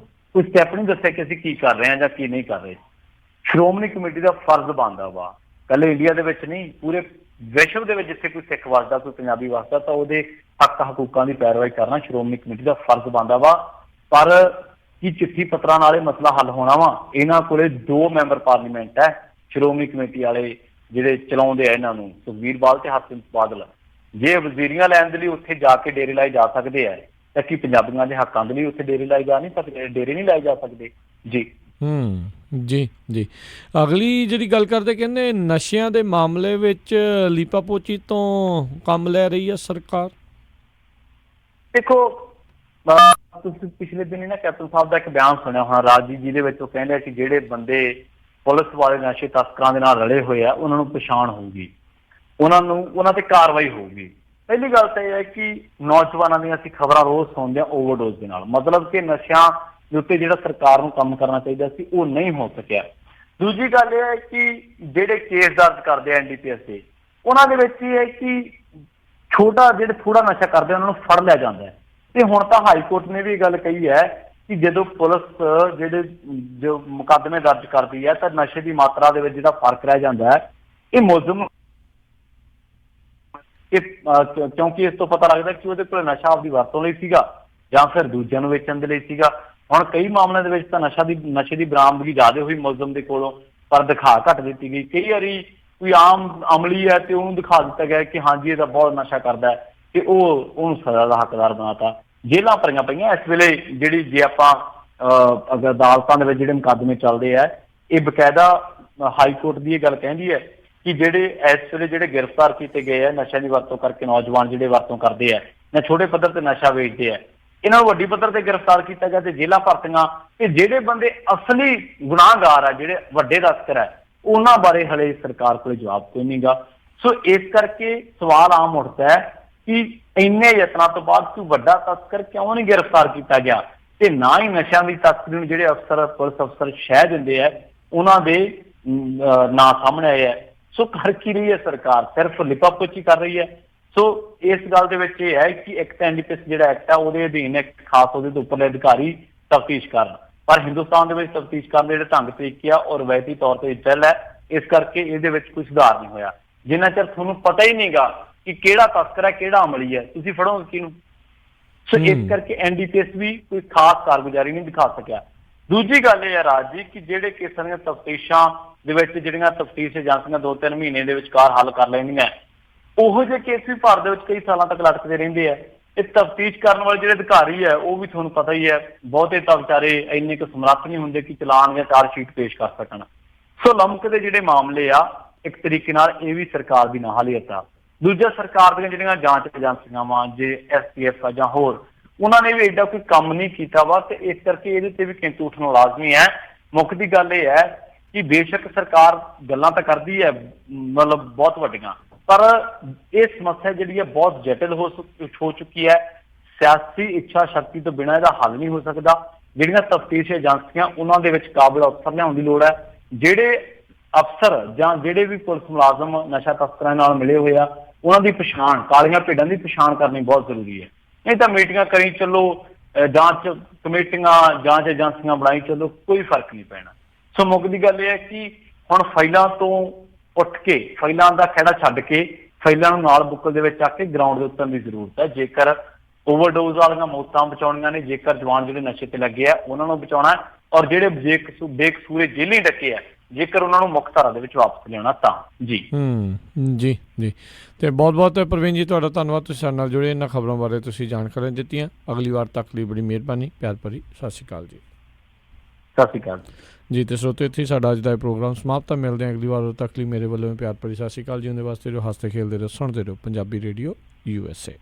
ਕੋਈ ਸਟੈਪ ਨਹੀਂ ਦੱਸਿਆ ਕਿ ਅਸੀਂ ਕੀ ਕਰ ਰਹੇ ਹਾਂ ਜਾਂ ਕੀ ਨਹੀਂ ਕਰ ਰਹੇ। ਸ਼੍ਰੋਮਣੀ ਕਮੇਟੀ ਦਾ ਫਰਜ਼ ਬਣਦਾ ਵਾ, ਇਕੱਲੇ ਇੰਡੀਆ ਦੇ ਵਿੱਚ ਨਹੀਂ, ਪੂਰੇ ਵਿਸ਼ਵ ਦੇ ਵਿੱਚ ਜਿੱਥੇ ਕੋਈ ਸਿੱਖ ਵਸਦਾ, ਕੋਈ ਪੰਜਾਬੀ ਵਸਦਾ, ਤਾਂ ਉਹਦੇ ਹੱਕ ਹਕੂਕਾਂ ਦੀ ਪੈਰਵਾਈ ਕਰਨਾ ਸ਼੍ਰੋਮਣੀ ਕਮੇਟੀ ਦਾ ਫਰਜ਼ ਬਣਦਾ ਵਾ। ਪਰ ਕੀ ਚਿੱਠੀ ਪੱਤਰਾਂ ਨਾਲ ਇਹ ਮਸਲਾ ਹੱਲ ਹੋਣਾ ਵਾ? ਇਹਨਾਂ ਕੋਲੇ 2 ਮੈਂਬਰ ਪਾਰਲੀਮੈਂਟ ਹੈ ਸ਼੍ਰੋਮਣੀ ਕਮੇਟੀ ਵਾਲੇ ਜਿਹੜੇ ਚਲਾਉਂਦੇ ਆ ਇਹਨਾਂ ਨੂੰ, ਸੁਖਬੀਰ ਬਾਦਲ ਤੇ ਹਰਸਿਮਰਤ ਬਾਦਲ। ਜੇ ਵਜ਼ੀਰੀਆਂ ਲੈਣ ਦੇ ਲਈ ਉੱਥੇ ਜਾ ਕੇ ਡੇਰੇ ਲਾਏ ਜਾ ਸਕਦੇ ਆ, ਤਾਂ ਕੀ ਪੰਜਾਬੀਆਂ ਦੇ ਹੱਕਾਂ ਦੇ ਲਈ ਉੱਥੇ ਡੇਰੇ ਲਾਏ ਜਾ ਨਹੀਂ ਸਕਦੇ? ਡੇਰੇ ਨਹੀਂ ਲਾਏ ਜਾ ਸਕਦੇ। ਜੀ ਅਗਲੀ ਜਿਹੜੀ ਗੱਲ ਕਰਦੇ, ਕਹਿੰਦੇ ਨਸ਼ਿਆਂ ਦੇ ਮਾਮਲੇ ਵਿੱਚ ਲੀਪਾਪੋਚੀ ਤੋਂ ਕੰਮ ਲੈ ਰਹੀ ਹੈ ਸਰਕਾਰ। ਦੇਖੋ ਤੁਸੀਂ ਪਿਛਲੇ ਦਿਨ ਨਾ ਕੈਪਟਨ ਸਾਹਿਬ ਦਾ ਇੱਕ ਬਿਆਨ ਸੁਣਿਆ ਹੋਣਾ, ਰਾਜੀ, ਜਿਹਦੇ ਵਿੱਚ ਉਹ ਕਹਿੰਦੇ ਕਿ ਜਿਹੜੇ ਬੰਦੇ ਪੁਲਿਸ ਵਾਲੇ ਨਸ਼ੇ ਤਸਕਰਾਂ ਦੇ ਨਾਲ ਰਲੇ ਹੋਏ ਆ ਉਹਨਾਂ ਨੂੰ ਪਛਾਣ ਹੋਊਗੀ, ਉਹਨਾਂ ਤੇ ਕਾਰਵਾਈ ਹੋਊਗੀ। ਪਹਿਲੀ ਗੱਲ ਤਾਂ ਇਹ ਹੈ ਕਿ ਨੌਜਵਾਨਾਂ ਦੀਆਂ ਅਸੀਂ ਖਬਰਾਂ ਰੋਜ਼ ਸੁਣਦੇ ਹਾਂ ਓਵਰਡੋਜ਼ ਦੇ ਨਾਲ, ਮਤਲਬ ਕਿ ਨਸ਼ਿਆਂ ਦੇ ਉੱਤੇ ਜਿਹੜਾ ਸਰਕਾਰ ਨੂੰ ਕੰਮ ਕਰਨਾ ਚਾਹੀਦਾ ਸੀ ਉਹ ਨਹੀਂ ਹੋ ਸਕਿਆ। ਦੂਜੀ ਗੱਲ ਇਹ ਹੈ ਕਿ ਜਿਹੜੇ ਕੇਸ ਦਰਜ ਕਰਦੇ ਆ NDPS ਦੇ, ਉਹਨਾਂ ਦੇ ਵਿੱਚ ਇਹ ਹੈ ਕਿ ਜਿਹੜੇ ਥੋੜਾ ਨਸ਼ਾ ਕਰਦੇ ਉਹਨਾਂ ਨੂੰ ਫੜ ਲਿਆ ਜਾਂਦਾ ਹੈ। ਤੇ ਹੁਣ ਤਾਂ ਹਾਈ ਕੋਰਟ ਨੇ ਵੀ ਇਹ ਗੱਲ ਕਹੀ ਹੈ ਕਿ ਜਦੋਂ ਪੁਲਿਸ ਜੋ ਮੁਕੱਦਮੇ ਦਰਜ ਕਰਦੀ ਹੈ ਤਾਂ ਨਸ਼ੇ ਦੀ ਮਾਤਰਾ ਦੇ ਵਿੱਚ ਜਿਹੜਾ ਫਰਕ ਰਹਿ ਜਾਂਦਾ ਹੈ ਇਹ ਮੁਲਜ਼ਮ ਕਿਉਂਕਿ ਇਸ ਤੋਂ ਪਤਾ ਲੱਗਦਾ ਕਿ ਉਹਦੇ ਕੋਲ ਨਸ਼ਾ ਆਪਦੀ ਵਰਤੋਂ ਲਈ ਸੀਗਾ ਜਾਂ ਫਿਰ ਦੂਜਿਆਂ ਨੂੰ ਵੇਚਣ ਦੇ ਲਈ ਸੀਗਾ। ਹੁਣ ਕਈ ਮਾਮਲਿਆਂ ਦੇ ਵਿੱਚ ਤਾਂ ਨਸ਼ੇ ਦੀ ਬਰਾਮਦਗੀ ਜ਼ਿਆਦਾ ਹੋਈ ਮੁਲਜ਼ਮ ਦੇ ਕੋਲੋਂ, ਪਰ ਦਿਖਾ ਘੱਟ ਦਿੱਤੀ ਗਈ। ਕਈ ਵਾਰੀ ਕੋਈ ਆਮ ਅਮਲੀ ਹੈ ਤੇ ਉਹਨੂੰ ਦਿਖਾ ਦਿੱਤਾ ਗਿਆ ਕਿ ਹਾਂਜੀ ਇਹ ਤਾਂ ਬਹੁਤ ਨਸ਼ਾ ਕਰਦਾ ਹੈ ਤੇ ਉਹਨੂੰ ਸਜ਼ਾ ਦਾ ਹੱਕਦਾਰ ਬਣਾਤਾ। ਜੇਲ੍ਹਾਂ ਭਰੀਆਂ ਪਈਆਂ ਇਸ ਵੇਲੇ। ਜਿਹੜੀ ਜੇ ਆਪਾਂ ਅਗਰ ਅਦਾਲਤਾਂ ਦੇ ਵਿੱਚ ਜਿਹੜੇ ਮੁਕੱਦਮੇ ਚੱਲਦੇ ਆ, ਇਹ ਬਕਾਇਦਾ ਹਾਈ ਕੋਰਟ ਦੀ ਇਹ ਗੱਲ ਕਹਿੰਦੀ ਹੈ ਕਿ ਜਿਹੜੇ ਇਸ ਵੇਲੇ ਜਿਹੜੇ ਗ੍ਰਿਫਤਾਰ ਕੀਤੇ ਗਏ ਆ ਨਸ਼ਿਆਂ ਦੀ ਵਰਤੋਂ ਕਰਕੇ, ਨੌਜਵਾਨ ਜਿਹੜੇ ਵਰਤੋਂ ਕਰਦੇ ਆ ਜਾਂ ਛੋਟੇ ਪੱਧਰ ਤੇ ਨਸ਼ਾ ਵੇਚਦੇ ਆ, ਇਹਨਾਂ ਨੂੰ ਵੱਡੀ ਪੱਧਰ ਤੇ ਗ੍ਰਿਫਤਾਰ ਕੀਤਾ ਗਿਆ ਤੇ ਜੇਲ੍ਹਾਂ ਭਰਤੀਆਂ। ਤੇ ਜਿਹੜੇ ਬੰਦੇ ਅਸਲੀ ਗੁਨਾਹਗਾਰ ਆ, ਜਿਹੜੇ ਵੱਡੇ ਤਸਕਰ ਆ, ਉਹਨਾਂ ਬਾਰੇ ਹਲੇ ਸਰਕਾਰ ਕੋਲ ਜਵਾਬ ਕੋਈ ਨਹੀਂ ਗਾ। ਸੋ ਇਸ ਕਰਕੇ ਸਵਾਲ ਆਮ ਉੱਠਦਾ ਹੈ ਕਿ ਇੰਨੇ ਯਤਨਾਂ ਤੋਂ ਬਾਅਦ ਕੋਈ ਵੱਡਾ ਤਸਕਰ ਕਿਉਂ ਨਹੀਂ ਗ੍ਰਿਫਤਾਰ ਕੀਤਾ ਗਿਆ, ਤੇ ਨਾ ਹੀ ਨਸ਼ਿਆਂ ਦੀ ਤਸਕਰੀ ਨੂੰ ਜਿਹੜੇ ਪੁਲਿਸ ਅਫਸਰ ਸ਼ਹਿ ਦਿੰਦੇ ਆ ਉਹਨਾਂ ਦੇ ਨਾਂ ਸਾਹਮਣੇ ਆਏ ਆ। ਸੋ ਕਰ ਕੀ ਰਹੀ ਹੈ ਸਰਕਾਰ? ਸਿਰਫ ਲਿਪਾਪੋਚੀ ਕਰ ਰਹੀ ਹੈ। ਸੋ ਇਸ ਗੱਲ ਦੇ ਵਿੱਚ ਇਹ ਹੈ ਕਿ ਇੱਕ ਤਾਂ NDPS ਜਿਹੜਾ ਐਕਟ ਆ ਉਹਦੇ ਅਧੀਨ ਇੱਕ ਖਾਸ ਉਹਦੇ ਤੋਂ ਉੱਪਰਲੇ ਅਧਿਕਾਰੀ ਤਫਤੀਸ਼ ਕਰਨ, ਪਰ ਹਿੰਦੁਸਤਾਨ ਦੇ ਵਿੱਚ ਤਫਤੀਸ਼ ਕਰਨ ਦੇ ਜਿਹੜੇ ਢੰਗ ਤਰੀਕੇ ਆ ਉਹ ਰਵਾਇਤੀ ਤੌਰ ਤੇ ਚੱਲ ਹੈ, ਇਸ ਕਰਕੇ ਇਹਦੇ ਵਿੱਚ ਕੋਈ ਸੁਧਾਰ ਨਹੀਂ ਹੋਇਆ। ਜਿੰਨਾ ਚਿਰ ਤੁਹਾਨੂੰ ਪਤਾ ਹੀ ਨਹੀਂਗਾ ਕਿ ਕਿਹੜਾ ਤਸਕਰ ਹੈ ਕਿਹੜਾ ਅਮਲੀ ਹੈ, ਤੁਸੀਂ ਫੜੋਗੇ ਕਿਹਨੂੰ? ਸੋ ਇਸ ਕਰਕੇ NDPS ਵੀ ਕੋਈ ਖਾਸ ਕਾਰਗੁਜ਼ਾਰੀ ਨਹੀਂ ਦਿਖਾ ਸਕਿਆ। ਦੂਜੀ ਗੱਲ ਇਹ ਹੈ ਰਾਜ ਜੀ ਕਿ ਜਿਹੜੇ ਕੇਸਾਂ ਦੀਆਂ ਤਫਤੀਸ਼ਾਂ ਦੇ ਵਿੱਚ ਜਿਹੜੀਆਂ ਤਫਤੀਸ਼ ਏਜੰਸੀਆਂ 2-3 ਮਹੀਨੇ ਦੇ ਵਿਚਕਾਰ ਹੱਲ ਕਰ ਲੈਂਦੀਆਂ, ਉਹੋ ਜਿਹੇ ਕੇਸ ਵੀ ਭਾਰਤ ਦੇ ਵਿੱਚ ਕਈ ਸਾਲਾਂ ਤੱਕ ਲਟਕਦੇ ਰਹਿੰਦੇ ਆ। ਇਹ ਤਫਤੀਸ਼ ਕਰਨ ਵਾਲੇ ਜਿਹੜੇ ਅਧਿਕਾਰੀ ਹੈ ਉਹ ਵੀ ਤੁਹਾਨੂੰ ਪਤਾ ਹੀ ਹੈ, ਬਹੁਤੇ ਤਾਂ ਵਿਚਾਰੇ ਇੰਨੇ ਕੁ ਸਮਰੱਥ ਨਹੀਂ ਹੁੰਦੇ ਕਿ ਚਲਾਨ ਜਾਂ ਚਾਰਜ ਸ਼ੀਟ ਪੇਸ਼ ਕਰ ਸਕਣ। ਸੋ ਲਮਕਦੇ ਜਿਹੜੇ ਮਾਮਲੇ ਆ ਇੱਕ ਤਰੀਕੇ ਨਾਲ ਇਹ ਵੀ ਸਰਕਾਰ ਦੀ ਨਾਹਲੀਅਤ ਆ। ਦੂਜਾ, ਸਰਕਾਰ ਦੀਆਂ ਜਿਹੜੀਆਂ ਜਾਂਚ ਏਜੰਸੀਆਂ ਵਾ, ਜੇ STF ਆ ਜਾਂ ਹੋਰ, ਉਹਨਾਂ ਨੇ ਵੀ ਏਡਾ ਕੋਈ ਕੰਮ ਨਹੀਂ ਕੀਤਾ ਵਾ, ਤੇ ਇਸ ਕਰਕੇ ਇਹਦੇ ਤੇ ਵੀ ਕਿੰਤੂ ਉੱਠਣਾ ਲਾਜ਼ਮੀ ਹੈ। ਮੁੱਖ ਦੀ ਗੱਲ ਇਹ ਹੈ ਕਿ ਬੇਸ਼ੱਕ ਸਰਕਾਰ ਗੱਲਾਂ ਤਾਂ ਕਰਦੀ ਹੈ ਮਤਲਬ ਬਹੁਤ ਵੱਡੀਆਂ, ਪਰ ਇਹ ਸਮੱਸਿਆ ਜਿਹੜੀ ਹੈ ਬਹੁਤ ਜਟਿਲ ਹੋ ਚੁੱਕੀ ਹੈ। ਸਿਆਸੀ ਇੱਛਾ ਸ਼ਕਤੀ ਤੋਂ ਬਿਨਾਂ ਇਹਦਾ ਹੱਲ ਨਹੀਂ ਹੋ ਸਕਦਾ। ਜਿਹੜੀਆਂ ਤਫਤੀਸ਼ ਏਜੰਸੀਆਂ ਉਹਨਾਂ ਦੇ ਵਿੱਚ ਕਾਬਲ ਅਫਸਰ ਲਿਆਉਣ ਦੀ ਲੋੜ ਹੈ। ਜਿਹੜੇ ਅਫਸਰ ਜਾਂ ਜਿਹੜੇ ਵੀ ਪੁਲਿਸ ਮੁਲਾਜ਼ਮ ਨਸ਼ਾ ਤਸਕਰਾਂ ਨਾਲ ਮਿਲੇ ਹੋਏ ਆ, ਉਹਨਾਂ ਦੀ ਪਛਾਣ, ਕਾਲੀਆਂ ਭੇਡਾਂ ਦੀ ਪਛਾਣ ਕਰਨੀ ਬਹੁਤ ਜ਼ਰੂਰੀ ਹੈ। ਨਹੀਂ ਤਾਂ ਮੀਟਿੰਗਾਂ ਕਰੀ ਚੱਲੋ, ਜਾਂਚ ਕਮੇਟੀਆਂ, ਜਾਂਚ ਏਜੰਸੀਆਂ ਬਣਾਈ ਚੱਲੋ, ਕੋਈ ਫਰਕ ਨਹੀਂ ਪੈਣਾ। ਸੋ ਮੁੱਖ ਦੀ ਗੱਲ ਇਹ ਹੈ ਕਿ ਹੁਣ ਫਾਈਲਾਂ ਤੋਂ ਉੱਠ ਕੇ, ਫਾਈਲਾਂ ਦਾ ਖਹਿੜਾ ਛੱਡ ਕੇ, ਫਾਈਲਾਂ ਨੂੰ ਨਾਲ ਬੁੱਕਲ ਦੇ ਵਿੱਚ ਚੱਕ ਕੇ ਗਰਾਊਂਡ ਦੇ ਉਤਰਨ ਦੀ ਜ਼ਰੂਰਤ ਹੈ। ਜੇਕਰ ਓਵਰਡੋਜ਼ ਵਾਲੀਆਂ ਮੌਤਾਂ ਬਚਾਉਣੀਆਂ ਨੇ, ਜੇਕਰ ਜਵਾਨ ਜਿਹੜੇ ਨਸ਼ੇ ਤੇ ਲੱਗੇ ਆ ਉਹਨਾਂ ਨੂੰ ਬਚਾਉਣਾ, ਔਰ ਜਿਹੜੇ ਬੇਕਸੂਰੇ ਜੇਲ੍ਹੀ ਡੱਕੇ ਆ ਜੇਕਰ ਉਹਨਾਂ ਨੂੰ ਮੁੱਖ ਧਾਰਾ ਦੇ ਵਿੱਚ ਵਾਪਸ ਲਿਆਉਣਾ ਤਾਂ ਜੀ। ਜੀ ਤੇ ਬਹੁਤ ਪ੍ਰਵੀਨ ਜੀ ਤੁਹਾਡਾ ਧੰਨਵਾਦ, ਤੁਸੀਂ ਸਾਡੇ ਨਾਲ ਜੁੜੇ, ਇਹਨਾਂ ਖਬਰਾਂ ਬਾਰੇ ਤੁਸੀਂ ਜਾਣਕਾਰੀਆਂ ਦਿੱਤੀਆਂ। ਅਗਲੀ ਵਾਰ ਤੱਕ ਲਈ ਬੜੀ ਮਿਹਰਬਾਨੀ, ਪਿਆਰ ਭਰੀ ਸਤਿ ਸ਼੍ਰੀ ਅਕਾਲ ਜੀ। ਸਤਿ ਸ਼੍ਰੀ ਅਕਾਲ ਜੀ। ਤੇ ਸਰੋਤਿਓ, ਇੱਥੇ ਸਾਡਾ ਅੱਜ ਦਾ ਇਹ ਪ੍ਰੋਗਰਾਮ ਸਮਾਪਤ ਹੈ। ਮਿਲਦੇ ਹਾਂ ਅਗਲੀ ਵਾਰ, ਉਦੋਂ ਤੱਕ ਲਈ ਮੇਰੇ ਵੱਲੋਂ ਪਿਆਰ ਭਰੀ ਸਤਿ ਸ਼੍ਰੀ ਅਕਾਲ ਜੀ। ਉਹਦੇ ਵਾਸਤੇ ਜੋ ਹੱਸਦੇ ਖੇਲਦੇ ਰਹੋ, ਸੁਣਦੇ ਰਹੋ ਪੰਜਾਬੀ ਰੇਡੀਓ USA।